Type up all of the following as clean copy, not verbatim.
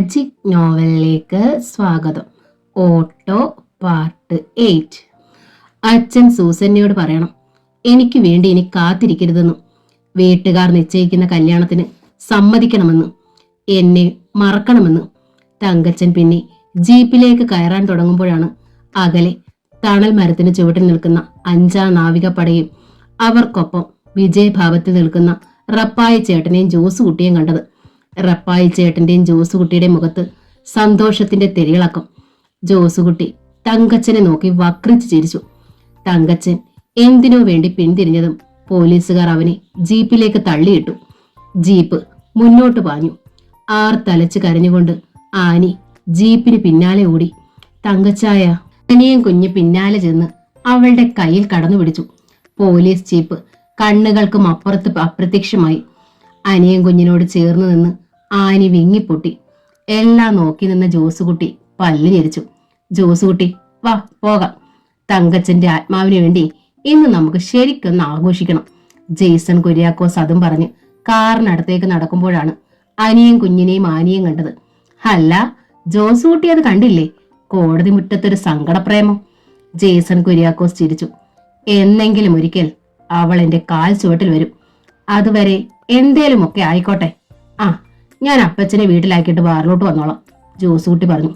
Magic നോവലിലേക്ക് സ്വാഗതം. Auto part 8. അച്ഛൻ സൂസന്നയോട് പറയണം, എനിക്ക് വേണ്ടി ഇനി കാത്തിരിക്കരുതെന്നും വീട്ടുകാർ നിശ്ചയിക്കുന്ന കല്യാണത്തിന് സമ്മതിക്കണമെന്നും എന്നെ മറക്കണമെന്നും. തങ്കച്ചൻ പിന്നെ ജീപ്പിലേക്ക് കയറാൻ തുടങ്ങുമ്പോഴാണ് അകലെ തണൽ മരത്തിന് ചുവട്ടിൽ നിൽക്കുന്ന 5-ാം നാവികപ്പടയും അവർക്കൊപ്പം വിജയഭാവത്തിൽ നിൽക്കുന്ന റപ്പായി ചേട്ടനെയും ജോസുകുട്ടിയെയും കണ്ടത്. റപ്പായി ചേട്ടന്റെയും ജോസുകുട്ടിയുടെയും മുഖത്ത് സന്തോഷത്തിന്റെ തെരിയിളക്കം. ജോസുകുട്ടി തങ്കച്ചനെ നോക്കി വക്രിച്ച് ചിരിച്ചു. തങ്കച്ചൻ എന്തിനോ വേണ്ടി പിന്തിരിഞ്ഞതും പോലീസുകാർ അവനെ ജീപ്പിലേക്ക് തള്ളിയിട്ടു. ജീപ്പ് മുന്നോട്ട് പാഞ്ഞു. തലച്ച് കരഞ്ഞുകൊണ്ട് ആനി ജീപ്പിന് പിന്നാലെ ഓടി. തങ്കച്ചായ അനിയൻ കുഞ്ഞ് പിന്നാലെ ചെന്ന് അവളുടെ കയ്യിൽ കടന്നു പിടിച്ചു. പോലീസ് ജീപ്പ് കണ്ണുകൾക്കും അപ്പുറത്ത് അപ്രത്യക്ഷമായി. അനിയൻ കുഞ്ഞിനോട് ചേർന്ന് നിന്ന് ആനി വിങ്ങിപ്പൊട്ടി. എല്ലാം നോക്കി നിന്ന ജോസുകുട്ടി പല്ല് ഞെരിച്ചു. ജോസുകുട്ടി, വാ പോകാം. തങ്കച്ചന്റെ ആത്മാവിന് വേണ്ടി ഇന്ന് നമുക്ക് ശരിക്കൊന്ന് ആഘോഷിക്കണം. ജെയ്സൺ കുര്യാക്കോസ് അതും പറഞ്ഞ് കാറിനടുത്തേക്ക് നടക്കുമ്പോഴാണ് അനിയൻ കുഞ്ഞിനെയും ആനിയും കണ്ടത്. അല്ല, ജോസുകുട്ടി അത് കണ്ടില്ലേ? കോടതി മുറ്റത്തൊരു സങ്കടപ്രേമം. ജെയ്സൺ കുര്യാക്കോസ് ചിരിച്ചു. എന്നെങ്കിലും ഒരിക്കൽ അവൾ എന്റെ കാൽ ചുവട്ടിൽ വരും. അതുവരെ എന്തേലുമൊക്കെ ആയിക്കോട്ടെ. ഞാൻ അപ്പച്ചനെ വീട്ടിലാക്കിയിട്ട് ബാറിലോട്ട് വന്നോളാം, ജോസുകുട്ടി പറഞ്ഞു.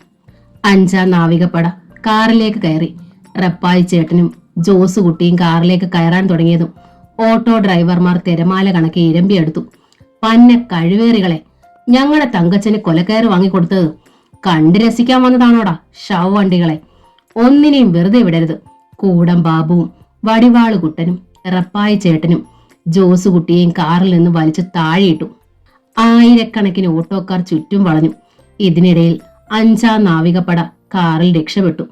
5-ാം നാവികപ്പട കാറിലേക്ക് കയറി. റപ്പായി ചേട്ടനും ജോസുകുട്ടിയും കാറിലേക്ക് കയറാൻ തുടങ്ങിയതും ഓട്ടോ ഡ്രൈവർമാർ തിരമാല കണക്കെ ഇരമ്പിയെടുത്തു. പന്ന കഴിവേറികളെ, ഞങ്ങളുടെ തങ്കച്ചന് കൊലക്കയറ് വാങ്ങിക്കൊടുത്തത് കണ്ടു രസിക്കാൻ വന്നതാണോടാ ശവവണ്ടികളെ. ഒന്നിനെയും വെറുതെ വിടരുത്. കൂടം ബാബുവും വടിവാള് കുട്ടനും റപ്പായി ചേട്ടനും ജോസുകുട്ടിയെയും കാറിൽ നിന്ന് വലിച്ചു താഴെയിട്ടു. ആയിരക്കണക്കിന് ഓട്ടോക്കാർ ചുറ്റും വളഞ്ഞു. ഇതിനിടയിൽ 5-ാം നാവികപ്പട കാറിൽ രക്ഷപ്പെട്ടു.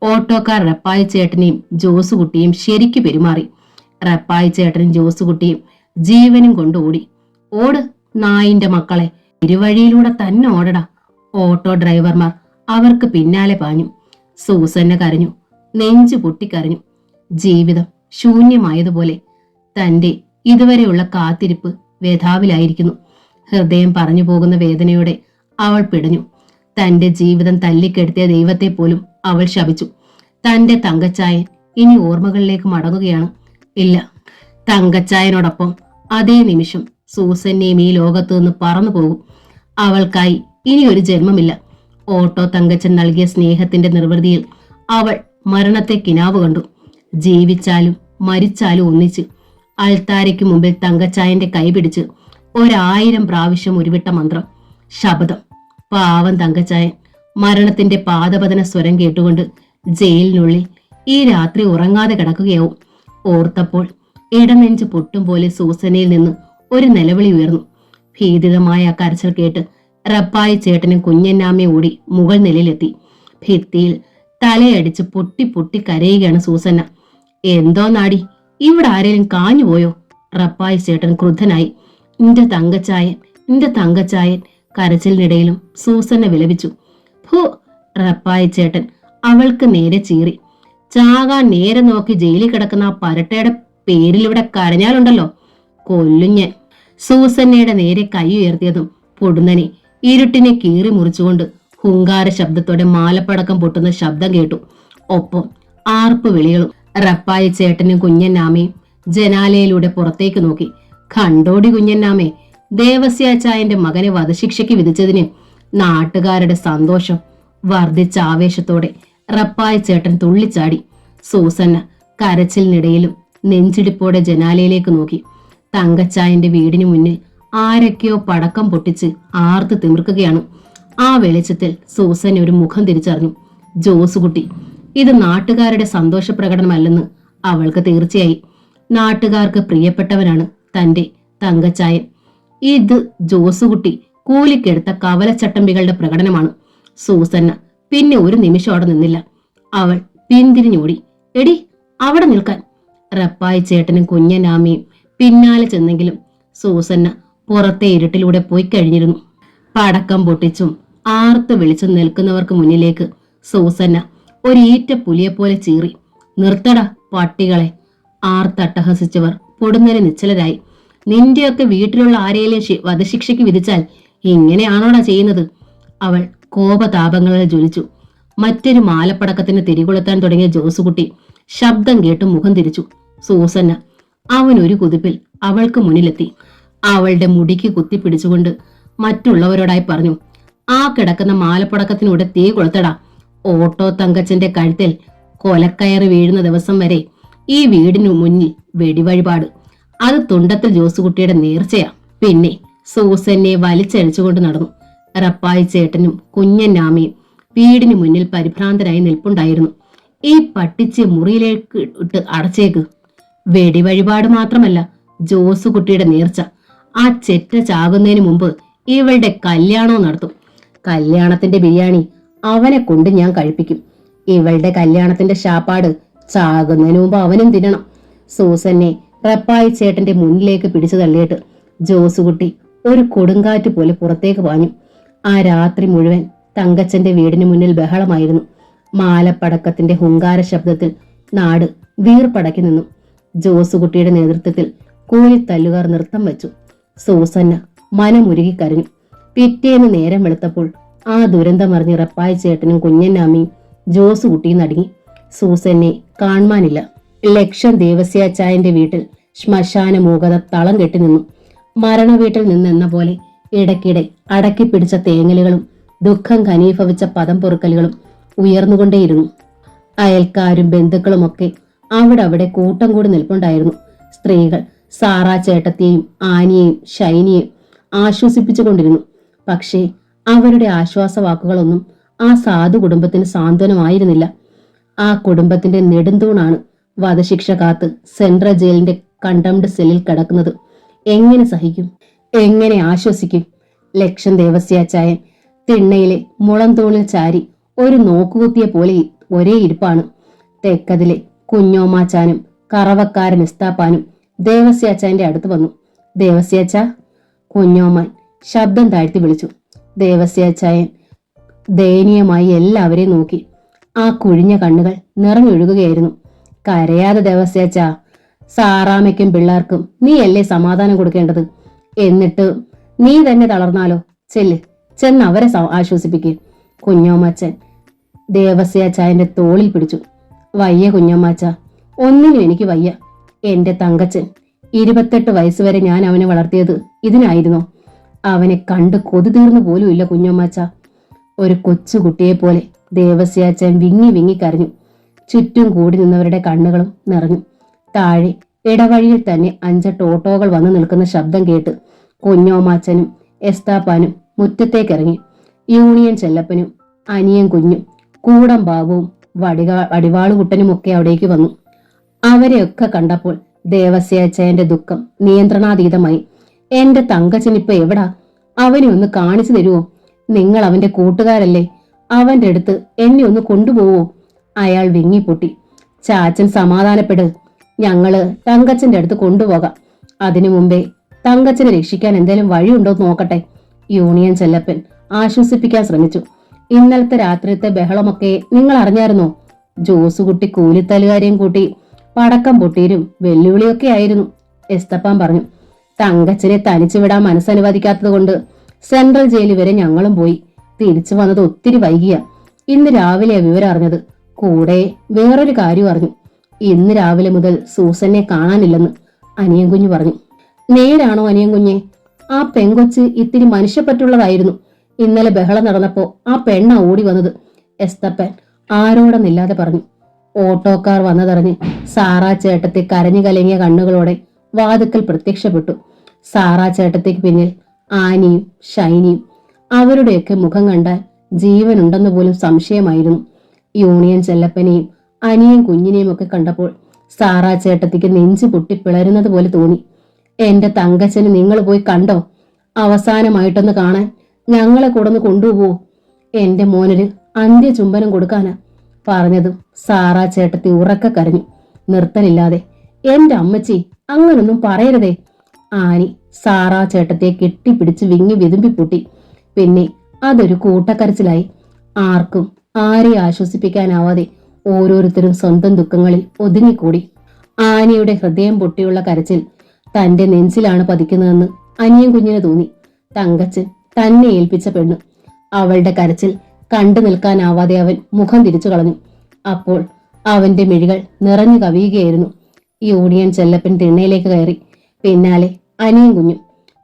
ഓട്ടോക്കാർ റപ്പായി ചേട്ടനെയും ജോസുകുട്ടിയും ശരിക്കു പെരുമാറി. റപ്പായി ചേട്ടനും ജോസുകുട്ടിയും ജീവനും കൊണ്ട് ഓടി. ഓട് നായിന്റെ മക്കളെ, ഇരുവഴിയിലൂടെ തന്നെ ഓടടാ. ഓട്ടോ ഡ്രൈവർമാർ അവർക്ക് പിന്നാലെ പാഞ്ഞു. സൂസന്ന കരഞ്ഞു, നെഞ്ചു പൊട്ടിക്കരഞ്ഞു. ജീവിതം ശൂന്യമായതുപോലെ തന്റെ ഇതുവരെയുള്ള കാത്തിരിപ്പ് വ്യഥാവിലായിരിക്കുന്നു. ഹൃദയം പറഞ്ഞു പോകുന്ന വേദനയോടെ അവൾ പിടഞ്ഞു. തന്റെ ജീവിതം തല്ലിക്കെടുത്തിയ ദൈവത്തെ പോലും അവൾ ശപിച്ചു. തന്റെ തങ്കച്ചായൻ ഇനി ഓർമ്മകളിലേക്ക് മടങ്ങുകയാണ്. ഇല്ല, തങ്കച്ചായനോടൊപ്പം അതേ നിമിഷം സൂസന്നയും ഈ ലോകത്തു നിന്ന് പറന്നു പോകും. അവൾക്കായി ഇനി ഒരു ജന്മമില്ല. ഓട്ടോ തങ്കച്ചൻ നൽകിയ സ്നേഹത്തിന്റെ നിർവൃതിയിൽ അവൾ മരണത്തെ കിനാവ് കണ്ടു. ജീവിച്ചാലും മരിച്ചാലും ഒന്നിച്ച്. അൾത്താരയ്ക്ക് മുമ്പിൽ തങ്കച്ചായന്റെ കൈ പിടിച്ച് 1000 പ്രാവശ്യം ഉരുവിട്ട മന്ത്രം, ശപഥം. പാവം തങ്കച്ചായൻ മരണത്തിന്റെ പാദപതന സ്വരം കേട്ടുകൊണ്ട് ജയിലിനുള്ളിൽ ഈ രാത്രി ഉറങ്ങാതെ കിടക്കുകയാവും. ഓർത്തപ്പോൾ ഇടനെഞ്ച് പൊട്ടും പോലെ സൂസനയിൽ നിന്ന് ഒരു നിലവിളി ഉയർന്നു. ഭീതിതമായ ആ കരച്ചിൽ കേട്ട് റപ്പായി ചേട്ടനും കുഞ്ഞന്നാമ്മയും ഓടി മുകൾ നിലയിലെത്തി. ഭിത്തിയിൽ തലയടിച്ച് പൊട്ടി പൊട്ടി കരയുകയാണ് സൂസന്ന. എന്തോ നാടി, ഇവിടെ ആരേലും കാഞ്ഞുപോയോ? റപ്പായി ചേട്ടൻ ക്രുദ്ധനായി. നിന്റെ തങ്കച്ചായൻ കരച്ചിലിനിടയിലും സൂസന്ന വിലപിച്ചു. ഭൂ! റപ്പായി ചേട്ടൻ അവൾക്ക് നേരെ ചീറി. ചാകാൻ നേരെ നോക്കി ജയിലിൽ കിടക്കുന്ന ആ പരട്ടയുടെ പേരിൽ ഇവിടെ കരഞ്ഞാലുണ്ടല്ലോ, കൊല്ലും ഞാൻ. സൂസന്നയുടെ നേരെ കൈ ഉയർത്തിയതും പൊടുന്നനെ ഇരുട്ടിനെ കീറി മുറിച്ചുകൊണ്ട് ഹുങ്കാര ശബ്ദത്തോടെ മാലപ്പടക്കം പൊട്ടുന്ന ശബ്ദം കേട്ടു. ഒപ്പം ആർപ്പ് വിളികളും. റപ്പായി ചേട്ടനും കുഞ്ഞന്നാമയും ജനാലയിലൂടെ പുറത്തേക്ക് നോക്കി. കണ്ടോടി കുഞ്ഞന്നാമേ, ദേവസ്യാച്ചായന്റെ മകനെ വധശിക്ഷയ്ക്ക് വിധിച്ചതിന് നാട്ടുകാരുടെ സന്തോഷം. വർദ്ധിച്ച ആവേശത്തോടെ റപ്പായി ചേട്ടൻ തുള്ളിച്ചാടി. സൂസന്ന കരച്ചിലിനിടയിലും നെഞ്ചിടിപ്പോടെ ജനാലയിലേക്ക് നോക്കി. തങ്കച്ചായന്റെ വീടിന് മുന്നിൽ ആരൊക്കെയോ പടക്കം പൊട്ടിച്ച് ആർത്ത് തിമിർക്കുകയാണ്. ആ വെളിച്ചത്തിൽ സൂസൻ ഒരു മുഖം തിരിച്ചറിഞ്ഞു. ജോസുകുട്ടി. ഇത് നാട്ടുകാരുടെ സന്തോഷ പ്രകടനമല്ലെന്ന് അവൾക്ക് തീർച്ചയായി. നാട്ടുകാർക്ക് പ്രിയപ്പെട്ടവനാണ് തന്റെ തങ്കച്ചായൻ. ഇത് ജോസുകുട്ടി കൂലിക്കെടുത്ത കവലച്ചട്ടമ്പികളുടെ പ്രകടനമാണ്. സൂസന്ന പിന്നെ ഒരു നിമിഷം അവിടെ നിന്നില്ല. അവൾ പിന്തിരിഞ്ഞോടി. എടി, അവിടെ നിൽക്കാൻ. റപ്പായി ചേട്ടനും കുഞ്ഞനാമയും പിന്നാലെ ചെന്നെങ്കിലും സൂസന്ന പുറത്തെ ഇരുട്ടിലൂടെ പോയി കഴിഞ്ഞിരുന്നു. പടക്കം പൊട്ടിച്ചും ആർത്ത് വിളിച്ചും നിൽക്കുന്നവർക്ക് മുന്നിലേക്ക് സൂസന്ന ഒരു ഈറ്റ പുലിയെപ്പോലെ ചീറി. നിർത്തടാ പട്ടികളെ! ആർത്തട്ടഹസിച്ചവർ പൊടുന്നനെ നിശ്ചലരായി. നിന്റെയൊക്കെ വീട്ടിലുള്ള ആരെയും വധശിക്ഷയ്ക്ക് വിധിച്ചാൽ ഇങ്ങനെയാണോടാ ചെയ്യുന്നത്? അവൾ കോപതാപങ്ങളിൽ ജ്വലിച്ചു. മറ്റൊരു മാലപ്പടക്കത്തിന് തിരികൊളുത്താൻ തുടങ്ങിയ ജോസുകുട്ടി ശബ്ദം കേട്ട് മുഖം തിരിച്ചു. സൂസന്ന അവൻ ഒരു കുതിപ്പിൽ അവൾക്ക് മുന്നിലെത്തി. അവളുടെ മുടിക്ക് കുത്തിപ്പിടിച്ചുകൊണ്ട് മറ്റുള്ളവരോടായി പറഞ്ഞു, ആ കിടക്കുന്ന മാലപ്പടക്കത്തിനൂടെ തീ കൊളുത്തടാ. ഓട്ടോ തങ്കച്ചന്റെ കഴുത്തിൽ കൊലക്കയറി വീഴുന്ന ദിവസം വരെ ഈ വീടിനു മുന്നിൽ വെടിവഴിപാട്. അത് തുണ്ടത്തിൽ ജോസുകുട്ടിയുടെ നേർച്ചയാ. പിന്നെ സൂസന്നെ വലിച്ചഴിച്ചുകൊണ്ട് നടന്നു. റപ്പായി ചേട്ടനും കുഞ്ഞന്നാമയും വീടിന് മുന്നിൽ പരിഭ്രാന്തരായി നിൽപ്പുണ്ടായിരുന്നു. ഈ പട്ടിച്ച് മുറിയിലേക്ക് ഇട്ട് അടച്ചേക്ക്. വെടിവഴിപാട് മാത്രമല്ല, ജോസുകുട്ടിയുടെ നേർച്ച. ആ ചെറ്റ ചാകുന്നതിന് മുമ്പ് ഇവളുടെ കല്യാണവും നടത്തും. കല്യാണത്തിന്റെ ബിരിയാണി അവനെ കൊണ്ട് ഞാൻ കഴിപ്പിക്കും. ഇവളുടെ കല്യാണത്തിന്റെ ശാപ്പാട് ചാകുന്നതിന് മുമ്പ് അവനും തിന്നണം. സൂസന്നെ റപ്പായി ചേട്ടന്റെ മുന്നിലേക്ക് പിടിച്ചു തള്ളിയിട്ട് ജോസുകുട്ടി ഒരു കൊടുങ്കാറ്റ് പോലെ പുറത്തേക്ക് പാഞ്ഞു. ആ രാത്രി മുഴുവൻ തങ്കച്ചന്റെ വീടിന് മുന്നിൽ ബഹളമായിരുന്നു. മാലപ്പടക്കത്തിന്റെ ഹുങ്കാര ശബ്ദത്തിൽ നാട് വീർപ്പടക്കി നിന്നു. ജോസുകുട്ടിയുടെ നേതൃത്വത്തിൽ കൂലിത്തല്ലുകാർ നൃത്തം വെച്ചു. സൂസന്ന മനമുരുകി കരഞ്ഞു. പിറ്റേന്ന് നേരം വെളുത്തപ്പോൾ ആ ദുരന്തമറിഞ്ഞ് റപ്പായി ചേട്ടനും കുഞ്ഞന്നാമ്മയും ജോസുകുട്ടിയും നടുങ്ങി. സൂസന്നെ കാണുവാനില്ല. ലക്ഷം ദേവസ്യാച്ചായന്റെ വീട്ടിൽ ശ്മശാന മൂകത തളം കെട്ടി നിന്നു. മരണവീട്ടിൽ നിന്നെന്ന പോലെ ഇടയ്ക്കിടെ അടക്കിപ്പിടിച്ച തേങ്ങലുകളും ദുഃഖം ഖനീഭവിച്ച പദം പൊറുക്കലുകളും ഉയർന്നുകൊണ്ടേയിരുന്നു. അയൽക്കാരും ബന്ധുക്കളുമൊക്കെ അവിടെ കൂട്ടം കൂടി നിൽപ്പുണ്ടായിരുന്നു. സ്ത്രീകൾ സാറാ ചേട്ടത്തെയും ആനിയെയും ഷൈനിയെയും ആശ്വസിപ്പിച്ചുകൊണ്ടിരുന്നു. പക്ഷേ അവരുടെ ആശ്വാസവാക്കുകളൊന്നും ആ സാധു കുടുംബത്തിന് സാന്ത്വനമായിരുന്നില്ല. ആ കുടുംബത്തിന്റെ നെടുന്തൂണാണ് വധശിക്ഷ കാത്ത് സെൻട്രൽ ജയിലിന്റെ കണ്ടംഡ് സെല്ലിൽ കിടക്കുന്നത്. എങ്ങനെ സഹിക്കും? എങ്ങനെ ആശ്വസിക്കും? ലക്ഷം ദേവസ്യാച്ചായൻ തിണ്ണയിലെ മുളന്തൂണിൽ ചാരി ഒരു നോക്കുകുത്തിയ പോലെ ഒരേ ഇരിപ്പാണ്. തെക്കതിലെ കുഞ്ഞോമാച്ചാനും കറവക്കാരൻ എസ്താപ്പാനും ദേവസ്യാച്ചായന്റെ അടുത്ത് വന്നു. ദേവസ്യാച്ച, കുഞ്ഞോമാൻ ശബ്ദം താഴ്ത്തി വിളിച്ചു. ദേവസ്യാച്ചായൻ ദയനീയമായി എല്ലാവരെയും നോക്കി. ആ കുഴിഞ്ഞ കണ്ണുകൾ നിറഞ്ഞൊഴുകുകയായിരുന്നു. കരയാതെ ദേവസ്യാച്ച, സാറാമയ്ക്കും പിള്ളേർക്കും നീയല്ലേ സമാധാനം കൊടുക്കേണ്ടത്. എന്നിട്ട് നീ തന്നെ തളർന്നാലോ? ചെന്ന് അവരെ ആശ്വസിപ്പിക്കുക. കുഞ്ഞോമാച്ചൻ ദേവസ്യാച്ചായന്റെ തോളിൽ പിടിച്ചു. വയ്യ കുഞ്ഞോമാച്ച, ഒന്നിനും എനിക്ക് വയ്യ. എന്റെ തങ്കച്ചൻ 28 വയസ്സുവരെ ഞാൻ അവനെ വളർത്തിയത് ഇതിനായിരുന്നോ? അവനെ കണ്ട് കൊതി തീർന്നു പോലും ഇല്ല കുഞ്ഞോമാച്ച. ഒരു കൊച്ചുകുട്ടിയെ പോലെ ദേവസ്യാച്ചൻ വിങ്ങി വിങ്ങി കരഞ്ഞു. ചുറ്റും കൂടി നിന്നവരുടെ കണ്ണുകളും നിറഞ്ഞു. താഴെ ഇടവഴിയിൽ തന്നെ 5 ഓട്ടോകൾ വന്നു നിൽക്കുന്ന ശബ്ദം കേട്ട് കുഞ്ഞോമാച്ചനും എസ്താപ്പാനും മുറ്റത്തേക്കിറങ്ങി. യൂണിയൻ ചെല്ലപ്പനും അനിയൻ കുഞ്ഞും കൂടം ബാബുവും വടിവാളുകുട്ടനുമൊക്കെ അവിടേക്ക് വന്നു. അവരെയൊക്കെ കണ്ടപ്പോൾ ദേവസ്യാച്ചയന്റെ ദുഃഖം നിയന്ത്രണാതീതമായി. എന്റെ തങ്കച്ചനിപ്പ എവിടാ? അവനെ ഒന്ന് കാണിച്ചു തരുവോ? നിങ്ങൾ അവന്റെ കൂട്ടുകാരല്ലേ? അവന്റെ അടുത്ത് എന്നെ ഒന്ന് കൊണ്ടുപോവോ? അയാൾ വിങ്ങിപ്പൊട്ടി. ചാച്ചൻ സമാധാനപ്പെട്, ഞങ്ങള് തങ്കച്ചന്റെ അടുത്ത് കൊണ്ടുപോകാം. അതിനു മുമ്പേ തങ്കച്ചനെ രക്ഷിക്കാൻ എന്തേലും വഴിയുണ്ടോ നോക്കട്ടെ. യൂണിയൻ ചെല്ലപ്പൻ ആശ്വസിപ്പിക്കാൻ ശ്രമിച്ചു. ഇന്നലത്തെ രാത്രിയത്തെ ബഹളമൊക്കെ നിങ്ങൾ അറിഞ്ഞായിരുന്നോ? ജോസുകുട്ടി കൂലിത്തലുകാരെയും കൂട്ടി പടക്കം പൊട്ടീരും വെല്ലുവിളിയൊക്കെ ആയിരുന്നു. എസ്തപ്പാൻ പറഞ്ഞു. തങ്കച്ചനെ തനിച്ചു വിടാൻ മനസ്സനുവദിക്കാത്തത് കൊണ്ട് സെൻട്രൽ ജയിലിൽ വരെ ഞങ്ങളും പോയി. തിരിച്ചു വന്നത് ഒത്തിരി വൈകിയ. ഇന്ന് രാവിലെയാ വിവരം അറിഞ്ഞത്. കൂടെ വേറൊരു കാര്യം അറിഞ്ഞു. ഇന്ന് രാവിലെ മുതൽ സൂസനെ കാണാനില്ലെന്ന് അനിയൻ കുഞ്ഞു പറഞ്ഞു. നേരാണോ അനിയൻ കുഞ്ഞെ? ആ പെങ്കൊച്ച് ഇത്തിരി മനുഷ്യപ്പറ്റുള്ളതായിരുന്നു. ഇന്നലെ ബഹളം നടന്നപ്പോ ആ പെണ്ണ ഓടി വന്നത്. എസ്തപ്പൻ ആരോടെന്നില്ലാതെ പറഞ്ഞു. ഓട്ടോക്കാർ വന്നതറിഞ്ഞ് സാറാ ചേട്ടത്തെ കരഞ്ഞു കലങ്ങിയ കണ്ണുകളോടെ വാതുക്കൽ പ്രത്യക്ഷപ്പെട്ടു. സാറാ ചേട്ടത്തേക്ക് പിന്നിൽ ആനിയും ഷൈനിയും. അവരുടെയൊക്കെ മുഖം കണ്ടാൽ ജീവനുണ്ടെന്ന് പോലും സംശയമായിരുന്നു. യൂണിയൻ ചെല്ലപ്പനെയും അനിയൻ കുഞ്ഞിനെയും ഒക്കെ കണ്ടപ്പോൾ സാറാ ചേട്ടത്തിക്ക് നെഞ്ചു പൊട്ടി പിളരുന്നത് പോലെ തോന്നി. എന്റെ തങ്കച്ചന് നിങ്ങൾ പോയി കണ്ടോ? അവസാനമായിട്ടൊന്ന് കാണാൻ ഞങ്ങളെ കൂടൊന്ന് കൊണ്ടുപോവോ? എന്റെ മോനൊരു അന്ത്യചുംബനം കൊടുക്കാനാ. പറഞ്ഞതും സാറാ ചേട്ടത്തി ഉറക്ക കരഞ്ഞു, നിർത്തലില്ലാതെ. എന്റെ അമ്മച്ചി, അങ്ങനൊന്നും പറയരുതേ. ആനി സാറാ ചേട്ടത്തെ കെട്ടിപ്പിടിച്ച് വിങ്ങി വിതുമ്പിപ്പൊട്ടി. പിന്നെ അതൊരു കൂട്ടക്കരച്ചിലായി. ആർക്കും ആരെ ആശ്വസിപ്പിക്കാനാവാതെ ഓരോരുത്തരും സ്വന്തം ദുഃഖങ്ങളിൽ ഒതുങ്ങിക്കൂടി. ആനിയുടെ ഹൃദയം പൊട്ടിയുള്ള കരച്ചിൽ തന്റെ നെഞ്ചിലാണ് പതിക്കുന്നതെന്ന് അനിയൻ കുഞ്ഞിന് തോന്നി. തങ്കച്ചൻ തന്നെ ഏൽപ്പിച്ച പെണ്ണ് അവളുടെ കരച്ചിൽ കണ്ടു നിൽക്കാനാവാതെ അവൻ മുഖം തിരിച്ചു കളഞ്ഞു. അപ്പോൾ അവന്റെ മിഴികൾ നിറഞ്ഞു കവിയുകയായിരുന്നു. യൂണിയൻ ചെല്ലപ്പൻ തിണ്ണയിലേക്ക് കയറി. പിന്നാലെ അനിയും കുഞ്ഞും.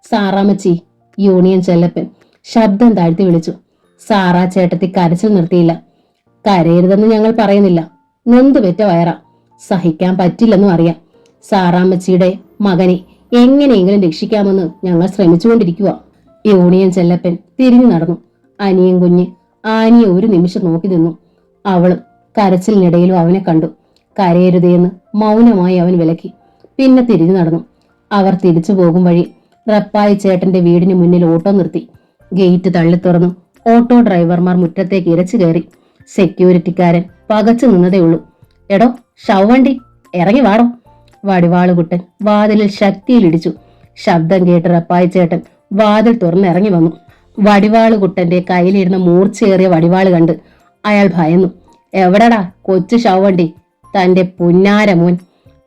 സാറാമ്മച്ചി, യൂണിയൻ ചെല്ലപ്പൻ ശബ്ദം താഴ്ത്തി വിളിച്ചു. സാറാ ചേട്ടത്തി കരച്ചിൽ നിർത്തിയില്ല. കരയരുതെന്ന് ഞങ്ങൾ പറയുന്നില്ല, നൊന്തുപെറ്റ വയറാ, സഹിക്കാൻ പറ്റില്ലെന്നും അറിയാം. സാറാമ്മച്ചിയുടെ മകനെ എങ്ങനെയെങ്കിലും രക്ഷിക്കാമെന്ന് ഞങ്ങൾ ശ്രമിച്ചുകൊണ്ടിരിക്കുക. യൂണിയൻ ചെല്ലപ്പൻ തിരിഞ്ഞു നടന്നു. അനിയൻ കുഞ്ഞ് ആനിയെ ഒരു നിമിഷം നോക്കി നിന്നു. അവളും കരച്ചിലിനിടയിലും അവനെ കണ്ടു. കരയരുതേന്ന് മൗനമായി അവൻ വിലക്കി. പിന്നെ തിരിഞ്ഞു നടന്നു. അവർ തിരിച്ചു പോകും വഴി റപ്പായി ചേട്ടന്റെ വീടിന് മുന്നിൽ ഓട്ടോ നിർത്തി. ഗേറ്റ് തള്ളി തുറന്നു. ഓട്ടോ ഡ്രൈവർമാർ മുറ്റത്തേക്ക് ഇരച്ചു കയറി. സെക്യൂരിറ്റിക്കാരൻ പകച്ചു നിന്നതേ ഉള്ളൂ. എടോ ഷവ്വണ്ടി, ഇറങ്ങി വാടോ. വടിവാളുകുട്ടൻ വാതിലിൽ ശക്തിയിൽ ഇടിച്ചു. ശബ്ദം കേട്ട് റപ്പായി ചേട്ടൻ വാതിൽ തുറന്നിറങ്ങി വന്നു. വടിവാളുകുട്ടന്റെ കയ്യിലിരുന്ന മൂർച്ചയേറിയ വടിവാള് കണ്ട് അയാൾ ഭയന്നു. എവിടെടാ കൊച്ചു ഷവ്വണ്ടി, തന്റെ പുന്നാര മോൻ?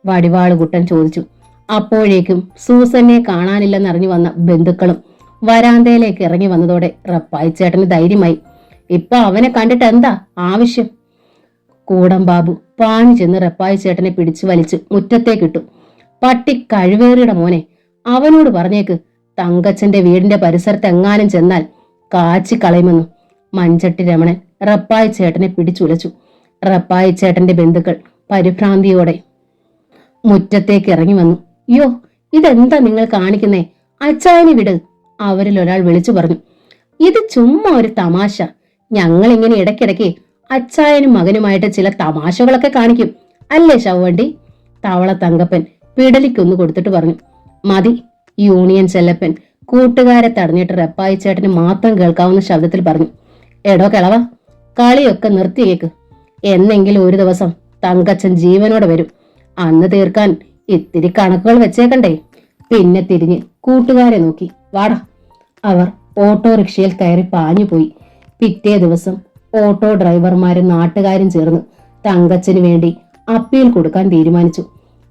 വടിവാളുകുട്ടൻ ചോദിച്ചു. അപ്പോഴേക്കും സൂസനെ കാണാനില്ലെന്നറിഞ്ഞു വന്ന ബന്ധുക്കളും വരാന്തയിലേക്ക് ഇറങ്ങി വന്നതോടെ റപ്പായി ചേട്ടന് ധൈര്യമായി. ഇപ്പൊ അവനെ കണ്ടിട്ട് എന്താ ആവശ്യം? കൂടം ബാബു പാഞ്ഞു ചെന്ന് റപ്പായി ചേട്ടനെ പിടിച്ചു വലിച്ച് മുറ്റത്തേക്കിട്ടു. പട്ടി കഴിവേറിയുടെ മോനെ, അവനോട് പറഞ്ഞേക്ക് തങ്കച്ചന്റെ വീടിന്റെ പരിസരത്ത് എങ്ങാനും ചെന്നാൽ കാച്ചി കളയുമെന്നു. മഞ്ചട്ടി രമണൻ റപ്പായി ചേട്ടനെ പിടിച്ചുലച്ചു. റപ്പായി ചേട്ടന്റെ ബന്ധുക്കൾ പരിഭ്രാന്തിയോടെ മുറ്റത്തേക്ക് ഇറങ്ങി വന്നു. യോ, ഇതെന്താ നിങ്ങൾ കാണിക്കുന്നേ? അച്ചായനെ വിട്, അവരിൽ ഒരാൾ വിളിച്ചു പറഞ്ഞു. ഇത് ചുമ്മാ ഒരു തമാശ. ഞങ്ങൾ ഇങ്ങനെ ഇടയ്ക്കിടയ്ക്ക് അച്ചായനും മകനുമായിട്ട് ചില തമാശകളൊക്കെ കാണിക്കും, അല്ലേ ശവ്വണ്ടി? തവള തങ്കപ്പൻ പിടലിക്കൊന്നു കൊടുത്തിട്ട് പറഞ്ഞു. മതി, യൂണിയൻ ചെല്ലപ്പൻ കൂട്ടുകാരെ തടഞ്ഞിട്ട് റപ്പായി ചേട്ടന് മാത്രം കേൾക്കാവുന്ന ശബ്ദത്തിൽ പറഞ്ഞു. എടോ കിളവ, കളിയൊക്കെ നിർത്തിയേക്ക്. എന്നെങ്കിലും ഒരു ദിവസം തങ്കച്ചൻ ജീവനോടെ വരും. അന്ന് തീർക്കാൻ ഇത്തിരി കണക്കുകൾ വെച്ചേക്കണ്ടേ? പിന്നെ തിരിഞ്ഞ് കൂട്ടുകാരെ നോക്കി. വാടാ. അവർ ഓട്ടോറിക്ഷയിൽ കയറി പാഞ്ഞുപോയി. പിറ്റേ ദിവസം ഓട്ടോ ഡ്രൈവർമാരും നാട്ടുകാരും ചേർന്ന് തങ്കച്ചന് വേണ്ടി അപ്പീൽ കൊടുക്കാൻ തീരുമാനിച്ചു.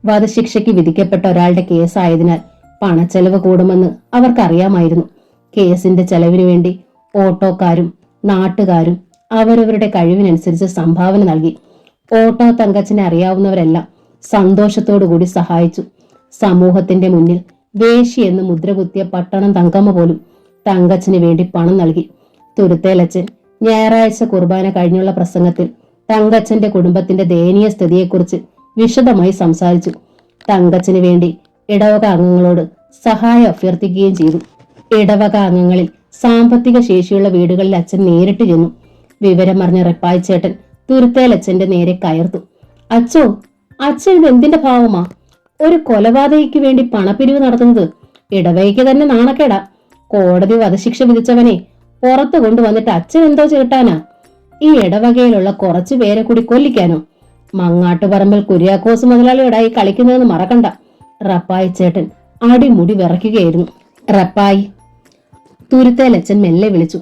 വധശിക്ഷയ്ക്ക് വിധിക്കപ്പെട്ട ഒരാളുടെ കേസായതിനാൽ പണച്ചെലവ് കൂടുമെന്ന് അവർക്കറിയാമായിരുന്നു. കേസിന്റെ ചെലവിനു വേണ്ടി ഓട്ടോക്കാരും നാട്ടുകാരും അവരവരുടെ കഴിവിനനുസരിച്ച് സംഭാവന നൽകി. ഓട്ടോ തങ്കച്ചനെ അറിയാവുന്നവരെല്ലാം സന്തോഷത്തോടുകൂടി സഹായിച്ചു. സമൂഹത്തിന്റെ മുന്നിൽ വേശി എന്ന് മുദ്രകുത്തിയ പട്ടണം തങ്കമ്മ പോലും തങ്കച്ചന് വേണ്ടി പണം നൽകി. തുരുത്തേലച്ചൻ ഞായറാഴ്ച കുർബാന കഴിഞ്ഞുള്ള പ്രസംഗത്തിൽ തങ്കച്ചന്റെ കുടുംബത്തിന്റെ ദയനീയ സ്ഥിതിയെക്കുറിച്ച് വിശദമായി സംസാരിച്ചു. തങ്കച്ചന് വേണ്ടി ഇടവക അംഗങ്ങളോട് സഹായം അഭ്യർത്ഥിക്കുകയും ചെയ്തു. ഇടവക അംഗങ്ങളിൽ സാമ്പത്തിക ശേഷിയുള്ള വീടുകളിൽ അച്ഛൻ നേരിട്ട് ചെന്നു. വിവരമറിഞ്ഞ റപ്പായി ചേട്ടൻ തുരുത്തേലച്ചന്റെ നേരെ കയർത്തു. അച്ഛോ, അച്ഛൻ ഇത് എന്തിന്റെ ഭാവമാ? ഒരു കൊലപാതകയ്ക്ക് വേണ്ടി പണപ്പിരിവ് നടത്തുന്നത് ഇടവകയ്ക്ക് തന്നെ നാണക്കേടാ. കോടതി വധശിക്ഷ വിധിച്ചവനെ പുറത്തു കൊണ്ടുവന്നിട്ട് അച്ഛൻ എന്തോ ചേട്ടാനാ? ഈ ഇടവകയിലുള്ള കുറച്ചു പേരെ കൂടി കൊല്ലിക്കാനോ? മങ്ങാട്ടുപറമ്പിൽ കുര്യാക്കോസ് മുതലാളിയോടായി കളിക്കുന്നതെന്ന് മറക്കണ്ട. റപ്പായി ചേട്ടൻ അടിമുടി വിറയ്ക്കുകയായിരുന്നു. റപ്പായി, തുരുത്തേലച്ചൻ മെല്ലെ വിളിച്ചു.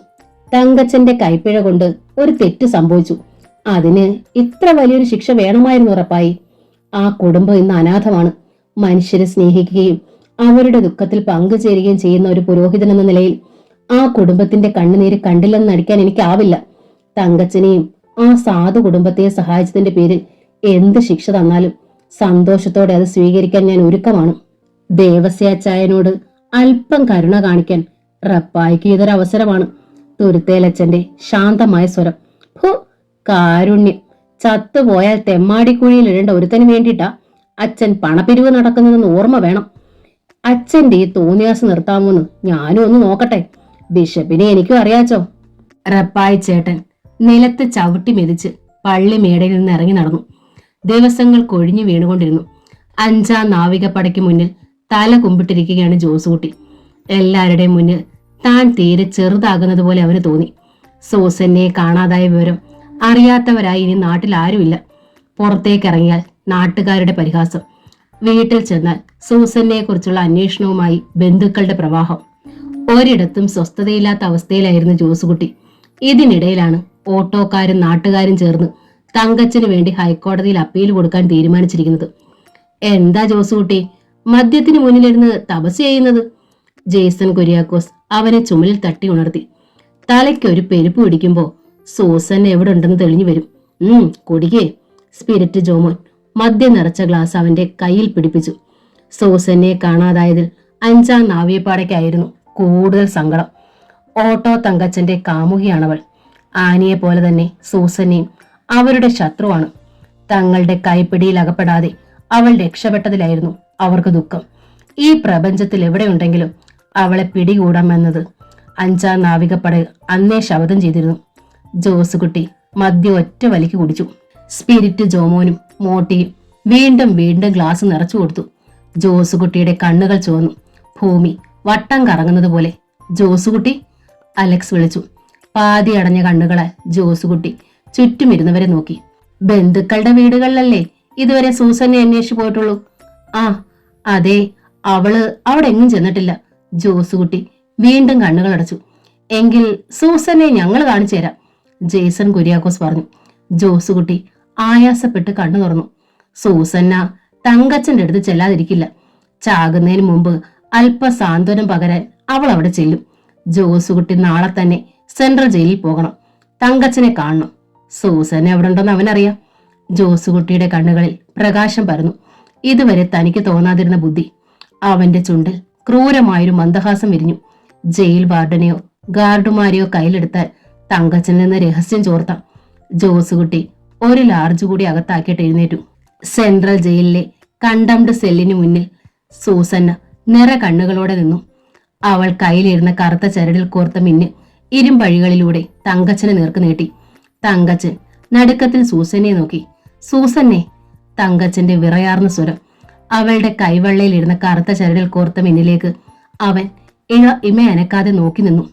തങ്കച്ചന്റെ കൈപ്പിഴ കൊണ്ട് ഒരു തെറ്റ് സംഭവിച്ചു. അതിന് ഇത്ര വലിയൊരു ശിക്ഷ വേണമായിരുന്നു റപ്പായി. ആ കുടുംബം ഇന്ന് അനാഥമാണ്. മനുഷ്യരെ സ്നേഹിക്കുകയും അവരുടെ ദുഃഖത്തിൽ പങ്കുചേരുകയും ചെയ്യുന്ന ഒരു പുരോഹിതൻ എന്ന നിലയിൽ ആ കുടുംബത്തിന്റെ കണ്ണുനീര് കണ്ടില്ലെന്ന് നടിക്കാൻ എനിക്കാവില്ല. തങ്കച്ചനെയും ആ സാധു കുടുംബത്തെയും സഹായിച്ചതിന്റെ പേരിൽ എന്ത് ശിക്ഷ തന്നാലും സന്തോഷത്തോടെ അത് സ്വീകരിക്കാൻ ഞാൻ ഒരുക്കമാണ്. ദേവസ്യാച്ചായനോട് അല്പം കരുണ കാണിക്കാൻ റപ്പായിക്ക് ഇതൊരവസരമാണ്. തുരുത്തേലച്ചന്റെ ശാന്തമായ സ്വരം. ഹോ, കാരുണ്യം! ചത്തുപോയാൽ തെമ്മാടിക്കുഴിയിൽ ഇടേണ്ട ഒരുത്തന് വേണ്ടിയിട്ടാ അച്ഛൻ പണപ്പിരിവ് നടക്കുന്നതെന്ന് ഓർമ്മ വേണം. അച്ഛന്റെ ഈ തോന്നിയാസം നിർത്താമോന്ന് ഞാനും ഒന്ന് നോക്കട്ടെ. ബിഷപ്പിനെ എനിക്കും അറിയാച്ചോ. റപ്പായി ചേട്ടൻ നിലത്ത് ചവിട്ടി മെതിച്ച് പള്ളി മേടയിൽ നിന്ന് ഇറങ്ങി നടന്നു. ദിവസങ്ങൾ കൊഴിഞ്ഞു വീണുകൊണ്ടിരുന്നു. 5ാം നാവികപ്പടയ്ക്ക് മുന്നിൽ തല കുമ്പിട്ടിരിക്കുകയാണ് ജോസുകുട്ടി. എല്ലാവരുടെയും മുന്നിൽ താൻ തീരെ ചെറുതാകുന്നത് പോലെ അവന് തോന്നി. സൂസന്നെ കാണാതായ വിവരം അറിയാത്തവരായി ഇനി നാട്ടിൽ ആരുമില്ല. പുറത്തേക്കിറങ്ങിയാൽ നാട്ടുകാരുടെ പരിഹാസം. വീട്ടിൽ ചെന്നാൽ സൂസന്നെ കുറിച്ചുള്ള അന്വേഷണവുമായി ബന്ധുക്കളുടെ പ്രവാഹം. ഒരിടത്തും സ്വസ്ഥതയില്ലാത്ത അവസ്ഥയിലായിരുന്നു ജോസുകുട്ടി. ഇതിനിടയിലാണ് ഓട്ടോക്കാരും നാട്ടുകാരും ചേർന്ന് തങ്കച്ചന് വേണ്ടി ഹൈക്കോടതിയിൽ അപ്പീൽ കൊടുക്കാൻ തീരുമാനിച്ചിരിക്കുന്നത്. എന്താ ജോസുകുട്ടി മദ്യത്തിന് മുന്നിലിരുന്ന് തപസ് ചെയ്യുന്നത്? ജെയ്സൺ കുര്യാക്കോസ് അവനെ ചുമലിൽ തട്ടി ഉണർത്തി. തലയ്ക്കൊരു പെരുപ്പ് പിടിക്കുമ്പോ സൂസൻ എവിടെ ഉണ്ടെന്ന് തെളിഞ്ഞു വരും. കുടിക്കേ. സ്പിരിറ്റ് ജോമോൻ മദ്യം നിറച്ച ഗ്ലാസ് അവന്റെ കയ്യിൽ പിടിപ്പിച്ചു. സൂസനെ കാണാതായതിൽ 5-ാം നാവികപ്പാടയ്ക്കായിരുന്നു കൂടുതൽ സങ്കടം. ഓട്ടോ തങ്കച്ചന്റെ കാമുകിയാണവൾ. ആനിയെ പോലെ തന്നെ സൂസനെയും അവരുടെ ശത്രുവാണ്. തങ്ങളുടെ കൈപ്പിടിയിൽ അകപ്പെടാതെ അവൾ രക്ഷപ്പെട്ടതിലായിരുന്നു അവർക്ക് ദുഃഖം. ഈ പ്രപഞ്ചത്തിൽ എവിടെയുണ്ടെങ്കിലും അവളെ പിടികൂടാമെന്നത് 5-ാം നാവികപ്പട അന്നേ ശപഥം ചെയ്തിരുന്നു. ജോസുകുട്ടി മദ്യം ഒറ്റ വലിക്ക് കുടിച്ചു. സ്പിരിറ്റ് ജോമോനും മോട്ടിയും വീണ്ടും വീണ്ടും ഗ്ലാസ് നിറച്ചു കൊടുത്തു. ജോസുകുട്ടിയുടെ കണ്ണുകൾ ചുവന്നു. ഭൂമി വട്ടം കറങ്ങുന്നത് പോലെ. ജോസുകുട്ടി, അലക്സ് വിളിച്ചു. പാതി അടഞ്ഞ കണ്ണുകളാൽ ജോസുകുട്ടി ചുറ്റുമിരുന്നവരെ നോക്കി. ബന്ധുക്കളുടെ വീടുകളിലല്ലേ ഇതുവരെ സൂസനെ അന്വേഷിച്ചു പോയിട്ടുള്ളൂ? ആ അതെ, അവള് അവിടെ എങ്ങും ചെന്നിട്ടില്ല. ജോസുകുട്ടി വീണ്ടും കണ്ണുകൾ അടച്ചു. എങ്കിൽ സൂസനെ ഞങ്ങൾ കാണിച്ചു തരാം, ജേസൺ കുര്യാക്കോസ് പറഞ്ഞു. ജോസുകുട്ടി ആയാസപ്പെട്ട് കണ്ണു തുറന്നു. സൂസന്ന തങ്കച്ചന്റെ അടുത്ത് ചെല്ലാതിരിക്കില്ല. ചാകുന്നതിന് മുമ്പ് അല്പ സാന്ത്വനം പകരാൻ അവൾ അവിടെ ചെല്ലും. ജോസുകുട്ടി നാളെ തന്നെ സെൻട്രൽ ജയിലിൽ പോകണം. തങ്കച്ചനെ കാണണം. സൂസനെ അവിടെ ഉണ്ടെന്ന് അവനറിയാം. ജോസുകുട്ടിയുടെ കണ്ണുകളിൽ പ്രകാശം പരന്നു. ഇതുവരെ തനിക്ക് തോന്നാതിരുന്ന ബുദ്ധി. അവന്റെ ചുണ്ടിൽ ക്രൂരമായൊരു മന്ദഹാസം വിരിഞ്ഞു. ജയിൽ വാർഡനെയോ ഗാർഡുമാരെയോ കയ്യിലെടുത്താൽ തങ്കച്ചനിൽ നിന്ന് രഹസ്യം ചോർത്താം. ജോസുകുട്ടി ഒരു ലാർജ് കൂടി അകത്താക്കിയിട്ട് എഴുന്നേറ്റു. സെൻട്രൽ ജയിലിലെ കണ്ടംഡ് സെല്ലിന് മുന്നിൽ സൂസന്ന നിറ കണ്ണുകളോടെ നിന്നു. അവൾ കയ്യിലിരുന്ന കറുത്ത ചരടിൽ കോർത്ത മിന്ന് ഇരുമ്പഴികളിലൂടെ തങ്കച്ചനെ നേർക്ക് നീട്ടി. തങ്കച്ചൻ നടുക്കത്തിൽ സൂസനെ നോക്കി. സൂസന്നെ. തങ്കച്ചന്റെ വിറയാർന്ന സ്വരം. അവളുടെ കൈവെള്ളയിലിരുന്ന കറുത്ത ചരടിൽ കോർത്ത മിന്നിലേക്ക് അവൻ ഇമയനക്കാതെ നോക്കി നിന്നു.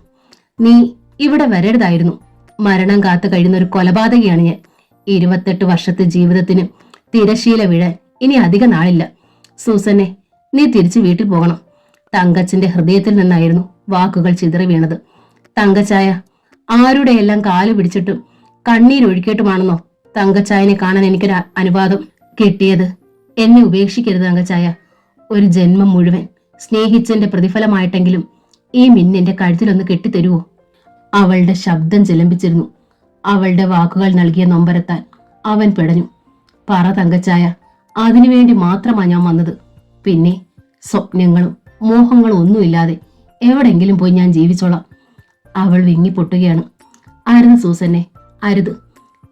നീ ഇവിടെ വരരുതായിരുന്നു. മരണം കാത്തു കഴിയുന്ന ഒരു കൊലപാതകയാണ് ഞാൻ. 28 വർഷത്തെ ജീവിതത്തിന് തിരശീല വീഴാൻ ഇനി അധിക നാളില്ല. സൂസനെ, നീ തിരിച്ചു വീട്ടിൽ പോകണം. തങ്കച്ചന്റെ ഹൃദയത്തിൽ നിന്നായിരുന്നു വാക്കുകൾ ചിതറി വീണത്. തങ്കച്ചായ, ആരുടെയെല്ലാം കാലു പിടിച്ചിട്ടും കണ്ണീരൊഴുക്കിയിട്ടുമാണെന്നോ തങ്കച്ചായനെ കാണാൻ എനിക്കൊരു അനുവാദം കിട്ടിയത്? എന്നെ ഉപേക്ഷിക്കരുത് തങ്കച്ചായ. ഒരു ജന്മം മുഴുവൻ സ്നേഹിച്ചെന്റെ പ്രതിഫലമായിട്ടെങ്കിലും ഈ മിന്നെന്റെ കഴുത്തിലൊന്ന് കെട്ടിത്തരുവോ? അവളുടെ ശബ്ദം ചിലമ്പിച്ചിരുന്നു. അവളുടെ വാക്കുകൾ നൽകിയ നൊമ്പരത്താൽ അവൻ പിടഞ്ഞു. പറ തങ്കച്ചായ, അതിനുവേണ്ടി മാത്രമാ ഞാൻ വന്നത്. പിന്നെ സ്വപ്നങ്ങളും മോഹങ്ങളും ഒന്നുമില്ലാതെ എവിടെങ്കിലും പോയി ഞാൻ ജീവിച്ചോളാം. അവൾ വിങ്ങിപ്പൊട്ടുകയാണ്. അരുത് സൂസന്നെ, അരുത്.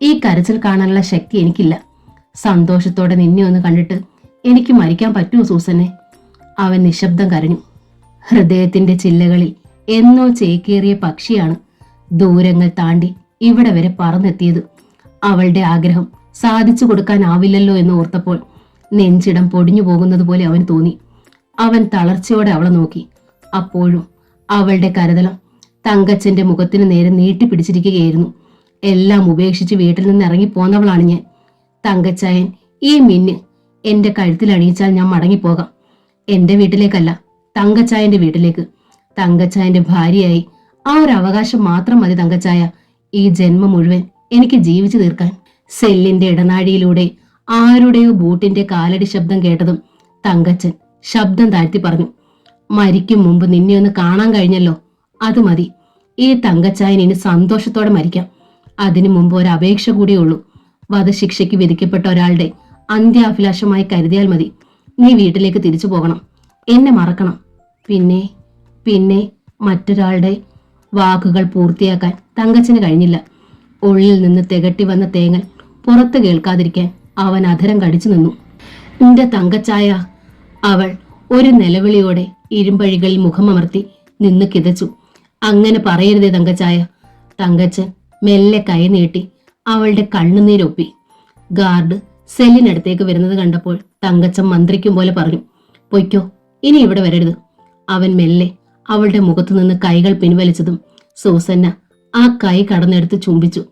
ഈ കരച്ചിൽ കാണാനുള്ള ശക്തി എനിക്കില്ല. സന്തോഷത്തോടെ നിന്നെ ഒന്ന് കണ്ടിട്ട് എനിക്ക് മരിക്കാൻ പറ്റുമോ സൂസന്നെ? അവൻ നിശബ്ദം കരഞ്ഞു. ഹൃദയത്തിന്റെ ചില്ലകളിൽ എന്നോ ചേക്കേറിയ പക്ഷിയാണ് ദൂരങ്ങൾ താണ്ടി ഇവിടെ വരെ പറന്നെത്തിയത്. അവളുടെ ആഗ്രഹം സാധിച്ചു കൊടുക്കാനാവില്ലല്ലോ എന്ന് ഓർത്തപ്പോൾ നെഞ്ചിടം പൊടിഞ്ഞു പോകുന്നത് പോലെ അവൻ തോന്നി. അവൻ തളർച്ചയോടെ അവളെ നോക്കി. അപ്പോഴും അവളുടെ കരുതലം തങ്കച്ചന്റെ മുഖത്തിന് നേരെ നീട്ടിപ്പിടിച്ചിരിക്കുകയായിരുന്നു. എല്ലാം ഉപേക്ഷിച്ച് വീട്ടിൽ നിന്ന് ഇറങ്ങിപ്പോന്നവളാണ് ഞാൻ. തങ്കച്ചായൻ, ഈ മിന്ന് എന്റെ കഴുത്തിൽ അണിയിച്ചാൽ ഞാൻ മടങ്ങിപ്പോകാം. എന്റെ വീട്ടിലേക്കല്ല, തങ്കച്ചായന്റെ വീട്ടിലേക്ക്. തങ്കച്ചായന്റെ ഭാര്യയായി ആ ഒരു അവകാശം മാത്രം മതി തങ്കച്ചായ, ഈ ജന്മം മുഴുവൻ എനിക്ക് ജീവിച്ചു തീർക്കാൻ. സെല്ലിന്റെ ഇടനാഴിയിലൂടെ ആരുടെയോ ബൂട്ടിന്റെ കാലടി ശബ്ദം കേട്ടതും തങ്കച്ചൻ ശബ്ദം താഴ്ത്തി പറഞ്ഞു. മരിക്കും മുമ്പ് നിന്നെ ഒന്ന് കാണാൻ കഴിഞ്ഞല്ലോ, അത് മതി. ഈ തങ്കച്ചായൻ ഇനി സന്തോഷത്തോടെ മരിക്കാം. അതിനു മുമ്പ് ഒരു അപേക്ഷ കൂടിയേ ഉള്ളൂ. വധശിക്ഷയ്ക്ക് വിധിക്കപ്പെട്ട ഒരാളുടെ അന്ത്യാഭിലാഷമായി കരുതിയാൽ മതി. നീ വീട്ടിലേക്ക് തിരിച്ചു പോകണം. എന്നെ മറക്കണം. പിന്നെ മറ്റൊരാളുടെ വാക്കുകൾ പൂർത്തിയാക്കാൻ തങ്കച്ചന് കഴിഞ്ഞില്ല. ഉള്ളിൽ നിന്ന് തികട്ടി വന്ന തേങ്ങൽ പുറത്ത് കേൾക്കാതിരിക്കാൻ അവൻ അധരം കടിച്ചു നിന്നു. നിന്റെ തങ്കച്ചായ. അവൾ ഒരു നിലവിളിയോടെ ഇരുമ്പഴികളിൽ മുഖമമർത്തി നിന്ന് കിതച്ചു. അങ്ങനെ പറയരുതേ തങ്കച്ചായ. തങ്കച്ചൻ മെല്ലെ കൈ നീട്ടി അവളുടെ കണ്ണുനീരൊപ്പി. ഗാർഡ് സെല്ലിനടുത്തേക്ക് വരുന്നത് കണ്ടപ്പോൾ തങ്കച്ചൻ മന്ത്രിക്കും പോലെ പറഞ്ഞു, പൊയ്ക്കോ, ഇനി ഇവിടെ വരരുത്. അവൻ മെല്ലെ അവളുടെ മുഖത്തു നിന്ന് കൈകൾ പിൻവലിച്ചതും സൂസന്ന ആ കൈ കടന്നെടുത്ത് ചുംബിച്ചു.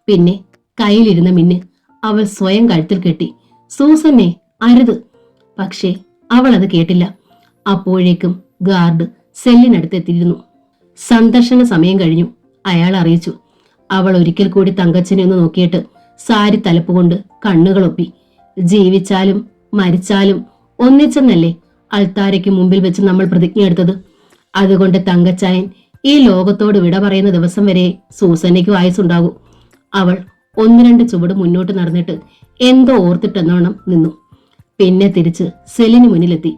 പിന്നെ കയ്യിലിരുന്ന മിന്ന് അവൾ സ്വയം കഴുത്തിൽ കെട്ടി. സൂസന്നെ, അരുത്. പക്ഷേ അവൾ അത് കേട്ടില്ല. അപ്പോഴേക്കും ഗാർഡ് സെല്ലിനടുത്ത് എത്തിയിരുന്നു. സന്ദർശന സമയം കഴിഞ്ഞു, അയാൾ അറിയിച്ചു. അവൾ ഒരിക്കൽ കൂടി തങ്കച്ചനെ ഒന്ന് നോക്കിയിട്ട് സാരി തലപ്പുകൊണ്ട് കണ്ണുകളൊപ്പി. ജീവിച്ചാലും മരിച്ചാലും ഒന്നിച്ചെന്നല്ലേ അൾത്താരയ്ക്ക് മുമ്പിൽ വെച്ച് നമ്മൾ പ്രതിജ്ഞ എടുത്തത്. അതുകൊണ്ട് തങ്കച്ചായൻ ഈ ലോകത്തോട് വിട പറയുന്ന ദിവസം വരെ സൂസന്നയ്ക്ക് ആയുസുണ്ടാകൂ. അവൾ ഒന്ന് രണ്ട് ചുവട് മുന്നോട്ട് നടന്നിട്ട് എന്തോ ഓർത്തിട്ടെന്നോണം നിന്നു. പിന്നെ തിരിച്ച് സെലിന് മുന്നിലെത്തി.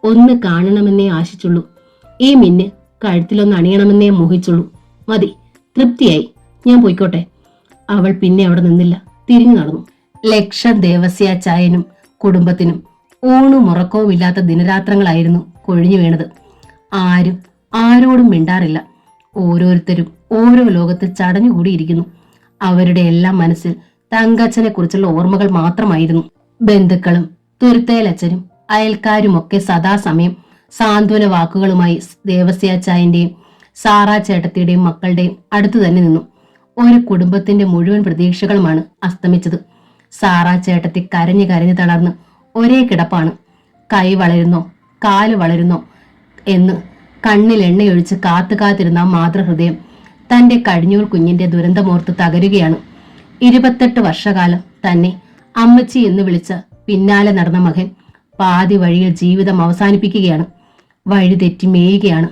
ഒന്ന് കാണണമെന്നേ ആശിച്ചുള്ളൂ. ഈ മിന്ന് കഴുത്തിലൊന്ന് അണിയണമെന്നേ മോഹിച്ചുള്ളൂ. മതി, തൃപ്തിയായി, ഞാൻ പോയിക്കോട്ടെ. അവൾ പിന്നെ അവിടെ നിന്നില്ല, തിരിഞ്ഞു നടന്നു. ലക്ഷം ദേവസ്യാച്ചായനും കുടുംബത്തിനും ഊണും ഉറക്കവും ഇല്ലാത്ത ദിനരാത്രങ്ങളായിരുന്നു കൊഴിഞ്ഞു വീണത്. ആരും ആരോടും മിണ്ടാറില്ല. ഓരോരുത്തരും ഓരോ ലോകത്ത് ചടഞ്ഞുകൂടിയിരിക്കുന്നു. അവരുടെ എല്ലാം മനസ്സിൽ തങ്കച്ചനെ കുറിച്ചുള്ള ഓർമ്മകൾ മാത്രമായിരുന്നു. ബന്ധുക്കളും തുരുത്തേലച്ഛനും അയൽക്കാരുമൊക്കെ സദാസമയം സാന്ത്വന വാക്കുകളുമായി ദേവസ്യാച്ചായന്റെയും സാറാ ചേട്ടത്തിയുടെയും മക്കളുടെയും അടുത്തു തന്നെ നിന്നു. ഒരു കുടുംബത്തിന്റെ മുഴുവൻ പ്രതീക്ഷകളുമാണ് അസ്തമിച്ചത്. സാറാ ചേട്ടത്തി കരഞ്ഞു കരഞ്ഞു തളർന്ന് ഒരേ കിടപ്പാണ്. കൈ വളരുന്നോ കാല് വളരുന്നോ എന്ന് കണ്ണിൽ എണ്ണയൊഴിച്ച് കാത്തിരുന്ന മാതൃഹൃദയം തന്റെ കടിഞ്ഞൂൽ കുഞ്ഞിന്റെ ദുരന്തമോർത്ത് തകരുകയാണ്. 28 വർഷകാലം തന്നെ അമ്മച്ചി എന്ന് വിളിച്ച പിന്നാലെ നടന്ന മകൻ പാതി വഴിയിൽ ജീവിതം അവസാനിപ്പിക്കുകയാണ്. വഴി തെറ്റി മേയുകയാണ്.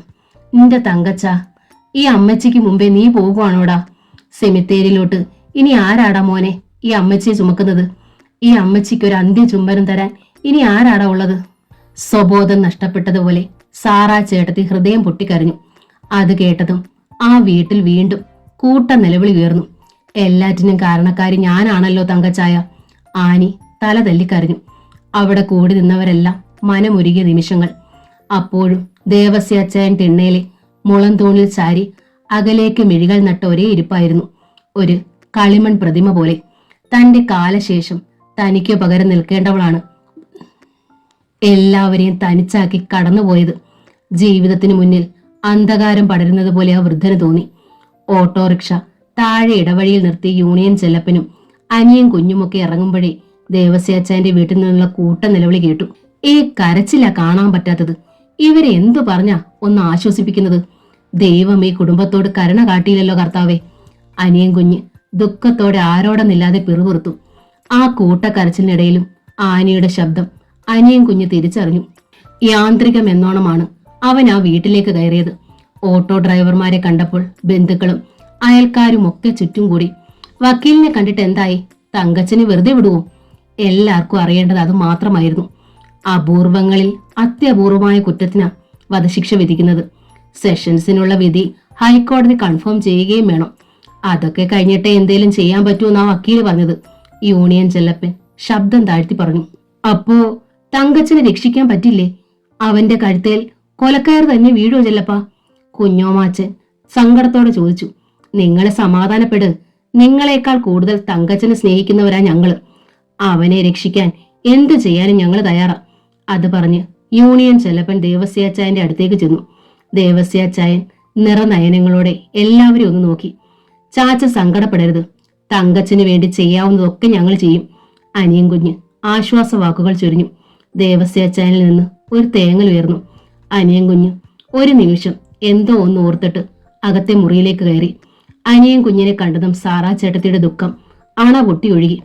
നിന്റെ തങ്കച്ച, ഈ അമ്മച്ചിക്ക് മുമ്പേ നീ പോകുവാണോടാ? സെമിത്തേരിയിലോട്ട് ഇനി ആരാടാ മോനെ ഈ അമ്മച്ചിയെ ചുമക്കുന്നത്? ഈ അമ്മച്ചിക്ക് ഒരു അന്ത്യ ചുംബനം തരാൻ ഇനി ആരാടാ ഉള്ളത്? സ്വബോധം നഷ്ടപ്പെട്ടതുപോലെ സാറാ ചേട്ടത്തി ഹൃദയം പൊട്ടിക്കരഞ്ഞു. അത് കേട്ടതും ആ വീട്ടിൽ വീണ്ടും കൂട്ട നിലവിളി ഉയർന്നു. എല്ലാറ്റിനും കാരണക്കാരി ഞാനാണല്ലോ തങ്കച്ചായ. ആനി തല തല്ലിക്കരഞ്ഞു. അവിടെ കൂടി നിന്നവരെല്ലാം മനമുരുകിയ നിമിഷങ്ങൾ. അപ്പോഴും ദേവസ്യാച്ചായൻ തിണ്ണയിലെ മുളന്തൂണിൽ ചാരി അകലേക്ക് മിഴികൾ നട്ട ഒരേ ഇരിപ്പായിരുന്നു. ഒരു കളിമൺ പ്രതിമ പോലെ. തന്റെ കാലശേഷം തനിക്ക് പകരം നിൽക്കേണ്ടവളാണ് എല്ലാവരെയും തനിച്ചാക്കി കടന്നുപോയത്. ജീവിതത്തിന് മുന്നിൽ അന്ധകാരം പടരുന്നത് പോലെ ആ വൃദ്ധന് തോന്നി. ഓട്ടോറിക്ഷ താഴെ ഇടവഴിയിൽ നിർത്തി യൂണിയൻ ചെല്ലപ്പനും അനിയും കുഞ്ഞുമൊക്കെ ഇറങ്ങുമ്പോഴേ ദേവസ്യാച്ചായന്റെ വീട്ടിൽ നിന്നുള്ള കൂട്ട നിലവിളി കേട്ടു. ഈ കരച്ചില കാണാൻ പറ്റാത്തത്. ഇവരെ എന്തു പറഞ്ഞാ ഒന്ന് ആശ്വസിപ്പിക്കുന്നത്? ദൈവം ഈ കുടുംബത്തോട് കരുണ കാട്ടിയില്ലല്ലോ കർത്താവേ. അനിയൻ കുഞ്ഞ് ദുഃഖത്തോടെ ആരോടെന്നില്ലാതെ പിറുപിറുത്തു. ആ കൂട്ടക്കരച്ചിലിനിടയിലും ആനിയുടെ ശബ്ദം അനിയൻ കുഞ്ഞ് തിരിച്ചറിഞ്ഞു. യാന്ത്രികം എന്നോണമാണ് അവൻ ആ വീട്ടിലേക്ക് കയറിയത്. ഓട്ടോ ഡ്രൈവർമാരെ കണ്ടപ്പോൾ ബന്ധുക്കളും അയൽക്കാരും ഒക്കെ ചുറ്റും കൂടി. വക്കീലിനെ കണ്ടിട്ട് എന്തായി? തങ്കച്ചനെ വെറുതെ വിടുവോ? എല്ലാവർക്കും അറിയേണ്ടത് അത് മാത്രമായിരുന്നു. അപൂർവങ്ങളിൽ അത്യപൂർവമായ കുറ്റത്തിനാ വധശിക്ഷ വിധിക്കുന്നത്. സെഷൻസിനുള്ള വിധി ഹൈക്കോടതി കൺഫേം ചെയ്യുകയും വേണം. അതൊക്കെ കഴിഞ്ഞിട്ടേ എന്തേലും ചെയ്യാൻ പറ്റൂന്നാ വക്കീല് പറഞ്ഞത്. യൂണിയൻ ചെല്ലപ്പൻ ശബ്ദം താഴ്ത്തി പറഞ്ഞു. അപ്പോ തങ്കച്ചനെ രക്ഷിക്കാൻ പറ്റില്ലേ? അവന്റെ കഴുത്തേൽ കൊലക്കയർ തന്നെ വീഴോ ചെല്ലപ്പാ? കുഞ്ഞോമാച്ചൻ സങ്കടത്തോടെ ചോദിച്ചു. നിങ്ങളെ സമാധാനപ്പെട്. നിങ്ങളെക്കാൾ കൂടുതൽ തങ്കച്ചനെ സ്നേഹിക്കുന്നവരാ ഞങ്ങള്. അവനെ രക്ഷിക്കാൻ എന്തു ചെയ്യാനും ഞങ്ങൾ തയ്യാറാ. അത് പറഞ്ഞ് യൂണിയൻ ചെല്ലപ്പൻ ദേവസ്യാച്ചായന്റെ അടുത്തേക്ക് ചെന്നു. ദേവസ്യാച്ചായൻ നിറനയനങ്ങളോടെ എല്ലാവരും ഒന്ന് നോക്കി. ചാച്ച സങ്കടപ്പെടരുത്. തങ്കച്ചന് വേണ്ടി ചെയ്യാവുന്നതൊക്കെ ഞങ്ങൾ ചെയ്യും. അനിയൻ കുഞ്ഞ് ആശ്വാസ വാക്കുകൾ ചൊരിഞ്ഞു. ദേവസ്യാച്ചായനിൽ നിന്ന് ഒരു തേങ്ങൽ ഉയർന്നു. അനിയൻ കുഞ്ഞ് ഒരു നിമിഷം എന്തോ ഒന്ന് ഓർത്തിട്ട് അകത്തെ മുറിയിലേക്ക് കയറി. അനിയൻ കുഞ്ഞിനെ കണ്ടതും സാറാ ചേട്ടത്തിയുടെ ദുഃഖം അണ പൊട്ടി ഒഴുകി.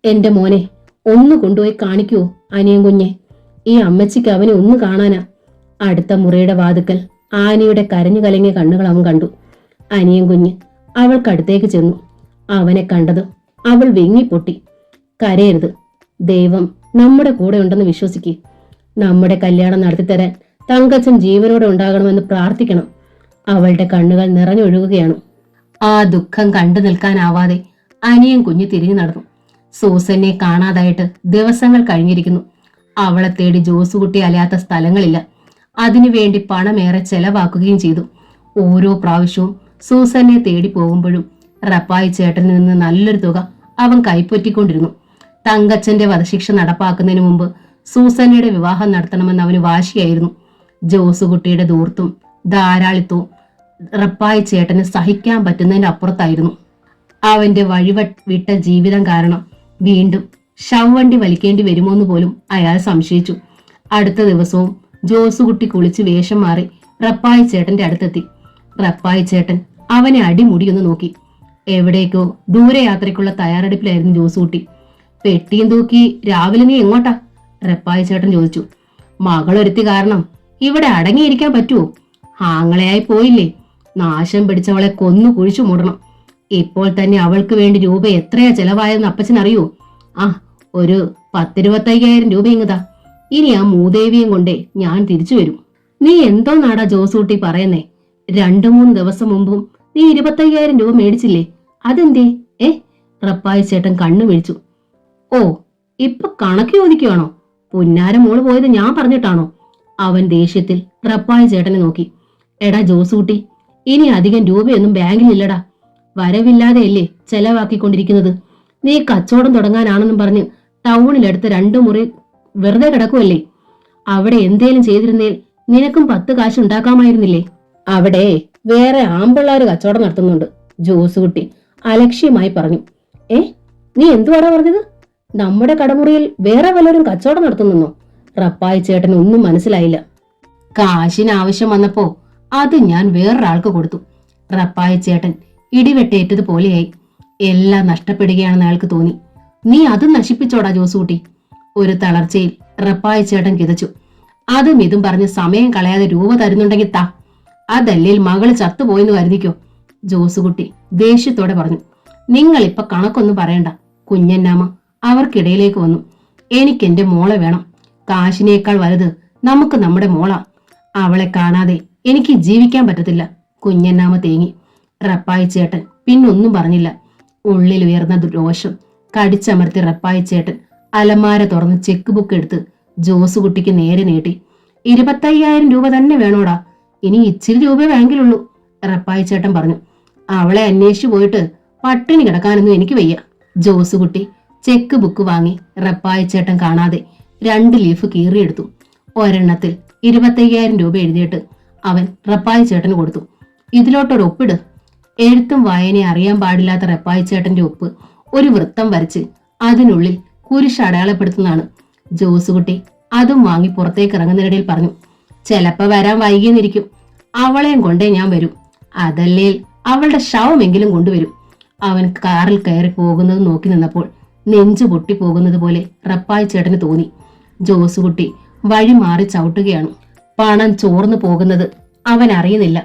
എന്റെ മോനെ ഒന്ന് കൊണ്ടുപോയി കാണിക്കുവോ അനിയൻ കുഞ്ഞെ? ഈ അമ്മച്ചിക്ക് അവനെ ഒന്ന് കാണാനാ. അടുത്ത മുറിയുടെ വാതുക്കൽ ആനിയുടെ കരഞ്ഞു കലങ്ങിയ കണ്ണുകൾ അവൻ കണ്ടു. അനിയൻ കുഞ്ഞ് അവൾക്കടുത്തേക്ക് ചെന്നു. അവനെ കണ്ടതും അവൾ വെങ്ങിപ്പൊട്ടി. കരയരുത്. ദൈവം നമ്മുടെ കൂടെ ഉണ്ടെന്ന് വിശ്വസിക്ക്. നമ്മുടെ കല്യാണം നടത്തിത്തരാൻ തങ്കച്ചൻ ജീവനോടെ ഉണ്ടാകണമെന്ന് പ്രാർത്ഥിക്കണം. അവളുടെ കണ്ണുകൾ നിറഞ്ഞൊഴുകുകയാണ്. ആ ദുഃഖം കണ്ടു നിൽക്കാനാവാതെ അനിയൻ കുഞ്ഞ് തിരിഞ്ഞു നടന്നു. സൂസന്നെ കാണാതായിട്ട് ദിവസങ്ങൾ കഴിഞ്ഞിരിക്കുന്നു. അവളെ തേടി ജോസുകുട്ടി അലയാത്ത സ്ഥലങ്ങളില്ല. അതിനുവേണ്ടി പണമേറെ ചെലവാക്കുകയും ചെയ്തു. ഓരോ പ്രാവശ്യവും സൂസന്നെ തേടി പോകുമ്പോഴും റപ്പായി ചേട്ടനിൽ നിന്ന് നല്ലൊരു തുക അവൻ കൈപ്പറ്റിക്കൊണ്ടിരുന്നു. തങ്കച്ചന്റെ വധശിക്ഷ നടപ്പാക്കുന്നതിന് മുമ്പ് സൂസന്നയുടെ വിവാഹം നടത്തണമെന്ന് അവന് വാശിയായിരുന്നു. ജോസുകുട്ടിയുടെ ദൂർത്തും ധാരാളിത്വവും റപ്പായി ചേട്ടന് സഹിക്കാൻ പറ്റുന്നതിന്റെ അപ്പുറത്തായിരുന്നു. അവന്റെ വിട്ട ജീവിതം കാരണം വീണ്ടും ശവവണ്ടി വലിക്കേണ്ടി വരുമോന്ന് പോലും അയാൾ സംശയിച്ചു. അടുത്ത ദിവസവും ജോസുകുട്ടി കുളിച്ച് വേഷം മാറി റപ്പായി ചേട്ടന്റെ അടുത്തെത്തി. റപ്പായി ചേട്ടൻ അവനെ അടിമുടിയൊന്ന് നോക്കി. എവിടേക്കോ ദൂരയാത്രയ്ക്കുള്ള തയ്യാറെടുപ്പിലായിരുന്നു ജോസുകുട്ടി. പെട്ടിയും തൂക്കി രാവിലെ നീ എങ്ങോട്ടാ? റപ്പായി ചേട്ടൻ ചോദിച്ചു. മകളൊരുത്തി കാരണം ഇവിടെ അടങ്ങിയിരിക്കാൻ പറ്റുമോ? ആങ്ങളയായി പോയില്ലേ? നാശം പിടിച്ചവളെ കൊന്നു കുഴിച്ചു മൂടണം. ഇപ്പോൾ തന്നെ അവൾക്ക് വേണ്ടി രൂപ എത്രയാ ചെലവായെന്ന് അപ്പച്ചൻ അറിയൂ? ആ, ഒരു 10-25,000 രൂപ ഇങ്ങതാ. ഇനി ആ മൂദേവിയും കൊണ്ടേ ഞാൻ തിരിച്ചു വരും. നീ എന്തോ നാടാ ജോസൂട്ടി പറയുന്നേ? 2-3 ദിവസം മുമ്പും നീ 25,000 രൂപ മേടിച്ചില്ലേ? അതെന്തേ? റപ്പായി ചേട്ടൻ കണ്ണു വിളിച്ചു. ഓ, ഇപ്പൊ കണക്ക് ചോദിക്കുവാണോ? പുന്നാര മോള് പോയത് ഞാൻ പറഞ്ഞിട്ടാണോ? അവൻ ദേഷ്യത്തിൽ റപ്പായി ചേട്ടനെ നോക്കി. എടാ ജോസൂട്ടി, ഇനി അധികം രൂപയൊന്നും ബാങ്കിലില്ലടാ. വരവില്ലാതെയല്ലേ ചെലവാക്കിക്കൊണ്ടിരിക്കുന്നത്. നീ കച്ചവടം തുടങ്ങാനാണെന്നും പറഞ്ഞ് ടൗണിലെടുത്ത് 2 മുറി വെറുതെ കിടക്കുമല്ലേ? അവിടെ എന്തേലും ചെയ്തിരുന്നേൽ നിനക്കും 10 കാശ് ഉണ്ടാക്കാമായിരുന്നില്ലേ? അവിടെ വേറെ ആമ്പിള്ളാര് കച്ചവടം നടത്തുന്നുണ്ട്, ജോസുകുട്ടി അലക്ഷ്യമായി പറഞ്ഞു. നീ എന്തുവാടാ പറഞ്ഞത്? നമ്മുടെ കടമുറിയിൽ വേറെ വല്ലവരും കച്ചവടം നടത്തുന്നോ? റപ്പായി ചേട്ടൻ ഒന്നും മനസ്സിലായില്ല. കാശിന് ആവശ്യം വന്നപ്പോ അത് ഞാൻ വേറൊരാൾക്ക് കൊടുത്തു. റപ്പായി ചേട്ടൻ ഇടിവെട്ടേറ്റതുപോലെയായി. എല്ലാം നഷ്ടപ്പെടുകയാണെന്ന് അയാൾക്ക് തോന്നി. നീ അത് നശിപ്പിച്ചോടാ ജോസൂട്ടി? ഒരു തളർച്ചയിൽ റപ്പായി ചേട്ടൻ കിതച്ചു. അതും ഇതും പറഞ്ഞ് സമയം കളയാതെ രൂപ തരുന്നുണ്ടെങ്കിൽ താ, അതല്ലേൽ മകള് ചത്തുപോയെന്ന് കരുതിക്കോ. ജോസുകുട്ടി ദേഷ്യത്തോടെ പറഞ്ഞു. നിങ്ങളിപ്പൊ കണക്കൊന്നും പറയണ്ട. കുഞ്ഞന്നാമ്മ അവർക്കിടയിലേക്ക് വന്നു. എനിക്കെന്റെ മോളെ വേണം. കാശിനേക്കാൾ വലുത് നമുക്ക് നമ്മുടെ മോളാ. അവളെ കാണാതെ എനിക്ക് ജീവിക്കാൻ പറ്റത്തില്ല. കുഞ്ഞന്നാമ്മ തേങ്ങി. റപ്പായി ചേട്ടൻ പിന്നൊന്നും പറഞ്ഞില്ല. ഉള്ളിൽ ഉയർന്ന രോഷം കടിച്ചമർത്തി റപ്പായി ചേട്ടൻ അലമാര തുറന്ന് ചെക്ക് ബുക്ക് എടുത്ത് ജോസുകുട്ടിക്ക് നേരെ നീട്ടി. 25,000 രൂപ തന്നെ വേണോടാ? ഇനി ഇച്ചിരി രൂപ ബാങ്കിലുള്ളൂ, റപ്പായി ചേട്ടൻ പറഞ്ഞു. അവളെ അന്വേഷിച്ചു പോയിട്ട് പട്ടിണി കിടക്കാനൊന്നും എനിക്ക് വയ്യ. ജോസുകുട്ടി ചെക്ക് ബുക്ക് വാങ്ങി റപ്പായി ചേട്ടൻ കാണാതെ 2 ലീഫ് കീറിയെടുത്തു. ഒരെണ്ണത്തിൽ 25,000 രൂപ എഴുതിയിട്ട് അവൻ റപ്പായി ചേട്ടന് കൊടുത്തു. ഇതിലോട്ടൊരു ഒപ്പിട്. എഴുത്തും വായനയും അറിയാൻ പാടില്ലാത്ത റപ്പായി ചേട്ടന്റെ ഒപ്പ് ഒരു വൃത്തം വരച്ച് അതിനുള്ളിൽ കുരിശ് അടയാളപ്പെടുത്തുന്നതാണ്. ജോസുകുട്ടി അതും വാങ്ങി പുറത്തേക്ക് ഇറങ്ങുന്നതിനിടയിൽ പറഞ്ഞു. ചെലപ്പോ വരാൻ വൈകിയെന്നിരിക്കും. അവളെയും കൊണ്ടേ ഞാൻ വരും. അതല്ലേ അവളുടെ ശവമെങ്കിലും കൊണ്ടുവരും. അവൻ കാറിൽ കയറി പോകുന്നത് നോക്കി നിന്നപ്പോൾ നെഞ്ചു പൊട്ടി പോകുന്നത് പോലെ റപ്പായി ചേട്ടന് തോന്നി. ജോസുകുട്ടി വഴി മാറി ചവിട്ടുകയാണ്. പണം ചോർന്നു പോകുന്നത് അവൻ അറിയുന്നില്ല.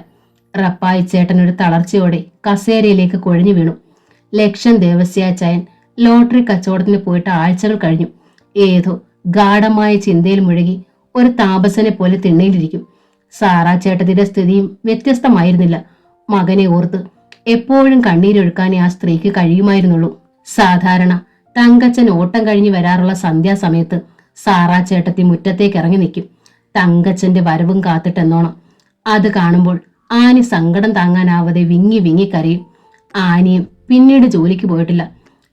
റപ്പായി ചേട്ടൻ ഒരു തളർച്ചയോടെ കസേരയിലേക്ക് കുഴഞ്ഞു വീണു. ലക്ഷം ദേവസ്യാച്ചായൻ ലോട്ടറി കച്ചവടത്തിന് പോയിട്ട് ആഴ്ചകൾ കഴിഞ്ഞു. ഏതോ ഗാഠമായ ചിന്തയിൽ മുഴുകി ഒരു താപസനെ പോലെ തിണ്ണയിലിരിക്കും. സാറാ ചേട്ടത്തിന്റെ സ്ഥിതിയും വ്യത്യസ്തമായിരുന്നില്ല. മകനെ ഓർത്ത് എപ്പോഴും കണ്ണീരൊഴുക്കാനേ ആ സ്ത്രീക്ക് കഴിയുമായിരുന്നുള്ളൂ. സാധാരണ തങ്കച്ചൻ ഓട്ടം കഴിഞ്ഞു വരാറുള്ള സന്ധ്യാസമയത്ത് സാറാ ചേട്ടത്തി മുറ്റത്തേക്ക് ഇറങ്ങി നിൽക്കും. തങ്കച്ചന്റെ വരവും കാത്തിട്ടെന്നോണം. അത് കാണുമ്പോൾ ആനി സങ്കടം താങ്ങാനാവാതെ വിങ്ങി വിങ്ങി കരയും. ആനിയും പിന്നീട് ജോലിക്ക് പോയിട്ടില്ല.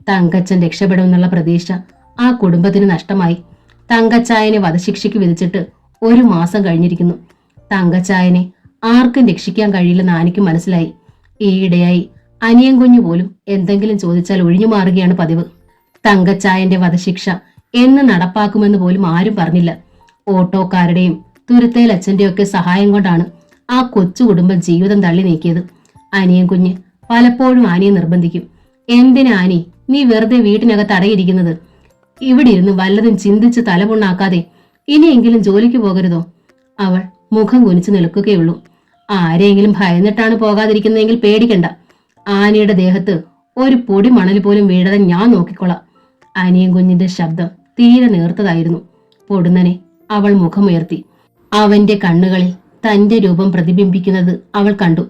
തങ്കച്ചൻ രക്ഷപ്പെടുമെന്നുള്ള പ്രതീക്ഷ ആ കുടുംബത്തിന് നഷ്ടമായി. തങ്കച്ചായനെ വധശിക്ഷയ്ക്ക് വിധിച്ചിട്ട് 1 മാസം കഴിഞ്ഞിരിക്കുന്നു. തങ്കച്ചായനെ ആർക്കും രക്ഷിക്കാൻ കഴിയില്ലെന്ന് ആനിക്ക് മനസ്സിലായി. ഈയിടെയായി അനിയൻ കുഞ്ഞു പോലും എന്തെങ്കിലും ചോദിച്ചാൽ ഒഴിഞ്ഞു മാറുകയാണ് പതിവ്. തങ്കച്ചായന്റെ വധശിക്ഷ എന്ന് നടപ്പാക്കുമെന്ന് പോലും ആരും പറഞ്ഞില്ല. ഓട്ടോക്കാരുടെയും തുരുത്തേലച്ഛന്റെയും ഒക്കെ സഹായം കൊണ്ടാണ് ആ കൊച്ചു കുടുംബം ജീവിതം തള്ളി നീക്കിയത്. അനിയൻ കുഞ്ഞ് പലപ്പോഴും ആനിയെ നിർബന്ധിക്കും. എന്തിനാ ആനി നീ വെറുതെ വീട്ടിനകത്ത് അടയിരിക്കുന്നത്? ഇവിടെ ഇരുന്ന് വല്ലതും ചിന്തിച്ച് തലപുണ്ണാക്കാതെ ഇനിയെങ്കിലും ജോലിക്ക് പോകരുതോ? അവൾ മുഖം കുനിച്ചു നിൽക്കുകയുള്ളൂ. ആരെയെങ്കിലും ഭയന്നിട്ടാണ് പോകാതിരിക്കുന്നതെങ്കിൽ പേടിക്കണ്ട. ആനിയുടെ ദേഹത്ത് ഒരു പൊടി മണൽ പോലും വീഴാതെ ഞാൻ നോക്കിക്കൊള്ളാം. അനിയൻ കുഞ്ഞിന്റെ ശബ്ദം തീരെ നേർത്തതായിരുന്നു. പൊടുന്നനെ അവൾ മുഖമുയർത്തി. അവന്റെ കണ്ണുകളിൽ തന്റെ രൂപം പ്രതിബിംബിക്കുന്നത് അവൾ കണ്ടു.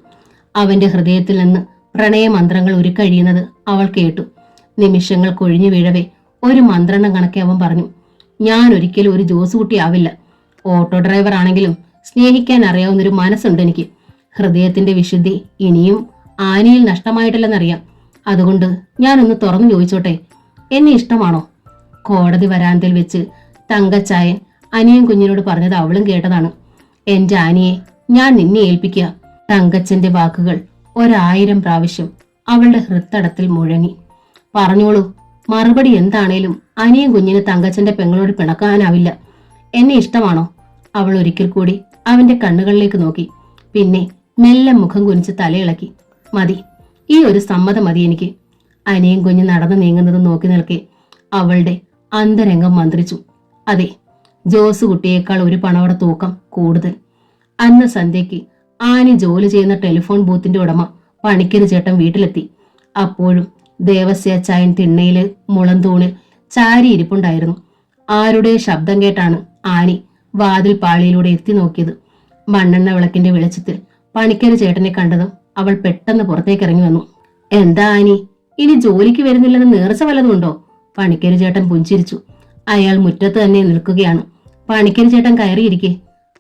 അവന്റെ ഹൃദയത്തിൽ നിന്ന് പ്രണയമന്ത്രങ്ങൾ ഉരുക്കഴിയുന്നത് അവൾ കേട്ടു. നിമിഷങ്ങൾ കൊഴിഞ്ഞു വീഴവേ ഒരു മന്ത്രണം കണക്കെ അവൻ പറഞ്ഞു. ഞാൻ ഒരിക്കലും ഒരു ജോസുകുട്ടി ആവില്ല. ഓട്ടോ ഡ്രൈവർ ആണെങ്കിലും സ്നേഹിക്കാൻ അറിയാവുന്നൊരു മനസ്സുണ്ട് എനിക്ക്. ഹൃദയത്തിന്റെ വിശുദ്ധി ഇനിയും ആനിയിൽ നഷ്ടമായിട്ടില്ലെന്നറിയാം. അതുകൊണ്ട് ഞാനൊന്ന് തുറന്നു ചോദിച്ചോട്ടെ, എന്നെ ഇഷ്ടമാണോ? കോടതി വരാന്തയിൽ വെച്ച് തങ്കച്ചായൻ അനിയൻ കുഞ്ഞിനോട് പറഞ്ഞത് അവളും കേട്ടതാണ്. എന്റെ ആനിയെ ഞാൻ നിന്നെ ഏൽപ്പിക്കുക. തങ്കച്ചന്റെ വാക്കുകൾ 1000 പ്രാവശ്യം അവളുടെ ഹൃത്തടത്തിൽ മുഴങ്ങി. പറഞ്ഞോളൂ, മറുപടി എന്താണേലും അനിയൻ കുഞ്ഞിന് തങ്കച്ചന്റെ പെങ്ങളോട് പിണക്കാനാവില്ല. എന്നെ ഇഷ്ടമാണോ? അവൾ ഒരിക്കൽ കൂടി അവന്റെ കണ്ണുകളിലേക്ക് നോക്കി. പിന്നെ മെല്ലെ മുഖം കുനിച്ച് തലയിളക്കി. മതി, ഈ ഒരു സമ്മതം മതി എനിക്ക്. അനിയൻ കുഞ്ഞ് നടന്നു നീങ്ങുന്നത് നോക്കി നിൽക്കെ അവളുടെ അന്തരംഗം മന്ത്രിച്ചു. അതെ, ജോസ് കുട്ടിയേക്കാൾ ഒരു പണവട തൂക്കം കൂടുതൽ. അന്ന് സന്ധ്യയ്ക്ക് ആനി ജോലി ചെയ്യുന്ന ടെലിഫോൺ ബൂത്തിന്റെ ഉടമ പണിക്കര് ചേട്ടൻ വീട്ടിലെത്തി. അപ്പോഴും ദേവസ്യാച്ചായൻ തിണ്ണയില് മുളന്തൂണിൽ ചാരിയിരിപ്പുണ്ടായിരുന്നു. ആരുടെ ശബ്ദം കേട്ടാണ് ആനി വാതിൽ പാളിയിലൂടെ എത്തി നോക്കിയത്. മണ്ണെണ്ണ വിളക്കിന്റെ വെളിച്ചത്തിൽ പണിക്കര് ചേട്ടനെ കണ്ടതും അവൾ പെട്ടെന്ന് പുറത്തേക്ക് ഇറങ്ങി വന്നു. എന്താ ആനി, ഇനി ജോലിക്ക് വരുന്നില്ലെന്ന് നേർച്ച വല്ലതുണ്ടോ? പണിക്കര് ചേട്ടൻ പുഞ്ചിരിച്ചു. അയാൾ മുറ്റത്ത് തന്നെ നിൽക്കുകയാണ്. പണിക്കര് ചേട്ടൻ കയറിയിരിക്കെ.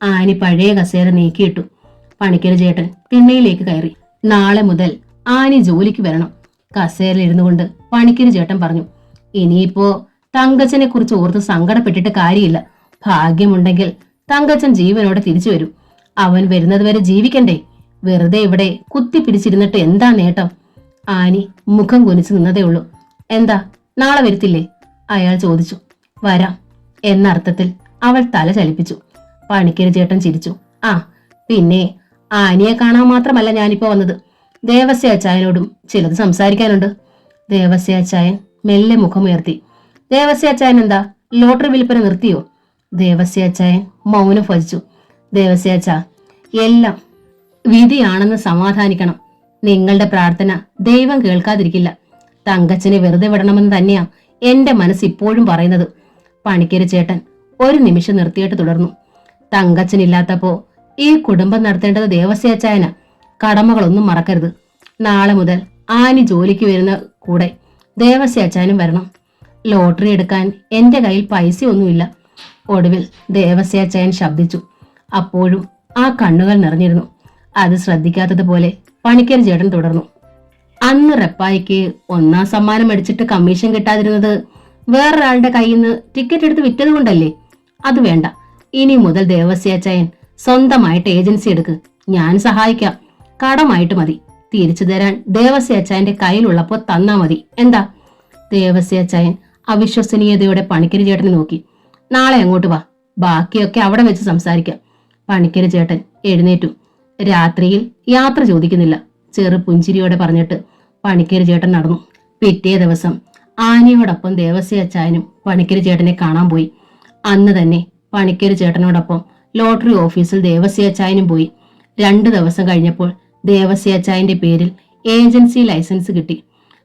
ആനി പഴയ കസേര നീക്കിയിട്ടു. പണിക്കര് ചേട്ടൻ തിണ്ണയിലേക്ക് കയറി. നാളെ മുതൽ ആനി ജോലിക്ക് വരണം. കസേരയിൽ ഇരുന്നു കൊണ്ട് പണിക്കര് ചേട്ടൻ പറഞ്ഞു. ഇനിയിപ്പോ തങ്കച്ചനെ കുറിച്ച് ഓർത്ത് സങ്കടപ്പെട്ടിട്ട് കാര്യമില്ല. ഭാഗ്യമുണ്ടെങ്കിൽ തങ്കച്ചൻ ജീവനോടെ തിരിച്ചു വരും. അവൻ വരുന്നത് വരെ ജീവിക്കണ്ടേ? വെറുതെ ഇവിടെ കുത്തിപ്പിടിച്ചിരുന്നിട്ട് എന്താ നേട്ടം? ആനി മുഖം കുനിച്ചു നിന്നതേ ഉള്ളൂ. എന്താ, നാളെ വരുത്തില്ലേ? അയാൾ ചോദിച്ചു. വരാം എന്ന അർത്ഥത്തിൽ അവൾ തല ചലിപ്പിച്ചു. പണിക്കര് ചേട്ടൻ ചിരിച്ചു. ആ പിന്നെ ആനിയെ കാണാൻ മാത്രമല്ല ഞാനിപ്പോ വന്നത്. ദേവസ്യാച്ചായനോടും ചിലത് സംസാരിക്കാനുണ്ട്. ദേവസ്യാച്ചായൻ മെല്ലെ മുഖമുയർത്തി. ദേവസ്യാച്ചായൻ എന്താ, ലോട്ടറി വിൽപ്പന നിർത്തിയോ? ദേവസ്യാച്ചായൻ മൗനം ഭജിച്ചു. ദേവസ്യാച്ച, എല്ലാം വിധിയാണെന്ന് സമാധാനിക്കണം. നിങ്ങളുടെ പ്രാർത്ഥന ദൈവം കേൾക്കാതിരിക്കില്ല. തങ്കച്ചനെ വെറുതെ വിടണമെന്ന് തന്നെയാ എന്റെ മനസ്സ് ഇപ്പോഴും പറയുന്നത്. പണിക്കര് ചേട്ടൻ ഒരു നിമിഷം നിർത്തിയിട്ട് തുടർന്നു. തങ്കച്ചനില്ലാത്തപ്പോ ഈ കുടുംബം നടത്തേണ്ടത് ദേവസ്യാച്ചായന. കടമകളൊന്നും മറക്കരുത്. നാളെ മുതൽ ആനി ജോലിക്ക് വരുന്ന കൂടെ ദേവസ്യാച്ചായനും വരണം. ലോട്ടറി എടുക്കാൻ എന്റെ കയ്യിൽ പൈസയൊന്നുമില്ല. ഒടുവിൽ ദേവസ്യാച്ചായൻ ശബ്ദിച്ചു. അപ്പോഴും ആ കണ്ണുകൾ നിറഞ്ഞിരുന്നു. അത് ശ്രദ്ധിക്കാത്തതുപോലെ പണിക്കര് ചേട്ടൻ തുടർന്നു. അന്ന് റെപ്പായിക്ക് 1ാം സമ്മാനം അടിച്ചിട്ട് കമ്മീഷൻ കിട്ടാതിരുന്നത് വേറൊരാളുടെ കയ്യിൽ നിന്ന് ടിക്കറ്റ് എടുത്ത് വിറ്റത് കൊണ്ടല്ലേ? അത് വേണ്ട. ഇനി മുതൽ ദേവസ്യാച്ചായൻ സ്വന്തമായിട്ട് ഏജൻസി എടുക്ക്. ഞാൻ സഹായിക്കാം. കടമായിട്ട് മതി. തിരിച്ചു തരാൻ ദേവസ്യാച്ചായന്റെ കയ്യിലുള്ളപ്പോ തന്നാ മതി. എന്താ? ദേവസ്യാച്ചായൻ അവിശ്വസനീയതയോടെ പണിക്കര് ചേട്ടനെ നോക്കി. നാളെ അങ്ങോട്ട് വാ, ബാക്കിയൊക്കെ അവിടെ വെച്ച് സംസാരിക്കാം. പണിക്കര് ചേട്ടൻ എഴുന്നേറ്റു. രാത്രിയിൽ യാത്ര ചോദിക്കുന്നില്ല, ചെറു പുഞ്ചിരിയോടെ പറഞ്ഞിട്ട് പണിക്കര് ചേട്ടൻ നടന്നു. പിറ്റേ ദിവസം ആനിയോടൊപ്പം ദേവസ്യാച്ചായനും പണിക്കര് ചേട്ടനെ കാണാൻ പോയി. അന്ന് തന്നെ പണിക്കര് ചേട്ടനോടൊപ്പം ലോട്ടറി ഓഫീസിൽ ദേവസ്യാച്ചായനും പോയി. 2 ദിവസം കഴിഞ്ഞപ്പോൾ ദേവസ്യാച്ചായന്റെ പേരിൽ ഏജൻസി ലൈസൻസ് കിട്ടി.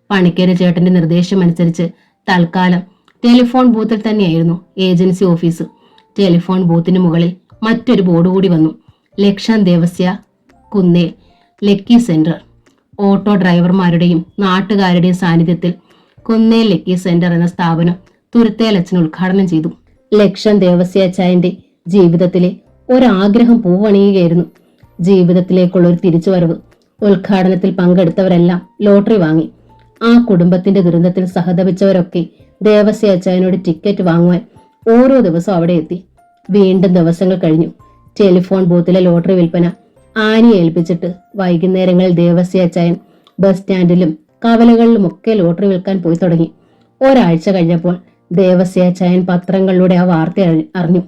പണിക്കര് ചേട്ടന്റെ നിർദ്ദേശമനുസരിച്ച് തൽക്കാലം ടെലിഫോൺ ബൂത്തിൽ തന്നെയായിരുന്നു ഏജൻസി ഓഫീസ്. ടെലിഫോൺ ബൂത്തിന് മുകളിൽ മറ്റൊരു ബോർഡ് കൂടി വന്നു. ലക്ഷം Devasya, Kunnel, lucky centre. Auto ഡ്രൈവർമാരുടെയും നാട്ടുകാരുടെയും സാന്നിധ്യത്തിൽ കുന്നേൽ ലക്കി സെന്റർ എന്ന സ്ഥാപനം തുരുത്തേലച്ചൻ ഉദ്ഘാടനം ചെയ്തു. ലക്ഷം ദേവസ്യാച്ചായന്റെ ജീവിതത്തിലെ ഒരാഗ്രഹം പൂവണിയുകയായിരുന്നു. ജീവിതത്തിലേക്കുള്ള ഒരു തിരിച്ചുവരവ്. ഉദ്ഘാടനത്തിൽ പങ്കെടുത്തവരെല്ലാം ലോട്ടറി വാങ്ങി. ആ കുടുംബത്തിന്റെ ദുരന്തത്തിൽ സഹതപിച്ചവരൊക്കെ ദേവസ്യാച്ചായനോട് ടിക്കറ്റ് വാങ്ങുവാൻ ഓരോ ദിവസവും അവിടെ എത്തി. വീണ്ടും ദിവസങ്ങൾ കഴിഞ്ഞു. ടെലിഫോൺ ബൂത്തിലെ ലോട്ടറി വിൽപ്പന ആനിയെ ഏൽപ്പിച്ചിട്ട് വൈകുന്നേരങ്ങളിൽ ദേവസ്യാച്ചായൻ ബസ് സ്റ്റാൻഡിലും കവലകളിലുമൊക്കെ ലോട്ടറി വിൽക്കാൻ പോയി തുടങ്ങി. ഒരാഴ്ച കഴിഞ്ഞപ്പോൾ ദേവസ്യാച്ചായൻ പത്രങ്ങളിലൂടെ ആ വാർത്ത അറിഞ്ഞു.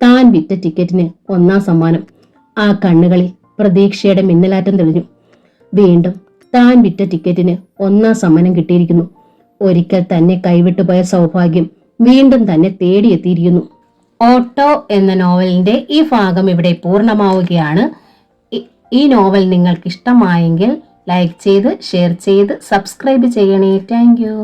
താൻ വിറ്റ ടിക്കറ്റിന് 1ാം സമ്മാനം. ആ കണ്ണുകളിൽ പ്രതീക്ഷയുടെ മിന്നലാറ്റം തെളിഞ്ഞു. വീണ്ടും താൻ വിറ്റ ടിക്കറ്റിന് 1ാം സമ്മാനം കിട്ടിയിരിക്കുന്നു. ഒരിക്കൽ തന്നെ കൈവിട്ടുപോയ സൗഭാഗ്യം വീണ്ടും തന്നെ തേടിയെത്തിയിരിക്കുന്നു. ഓട്ടോ എന്ന നോവലിന്റെ ഈ ഭാഗം ഇവിടെ പൂർണ്ണമാവുകയാണ്. ഈ നോവൽ നിങ്ങൾക്ക് ഇഷ്ടമായെങ്കിൽ ലൈക്ക് ചെയ്ത്, ഷെയർ ചെയ്ത്, സബ്സ്ക്രൈബ് ചെയ്യണേ. Thank you.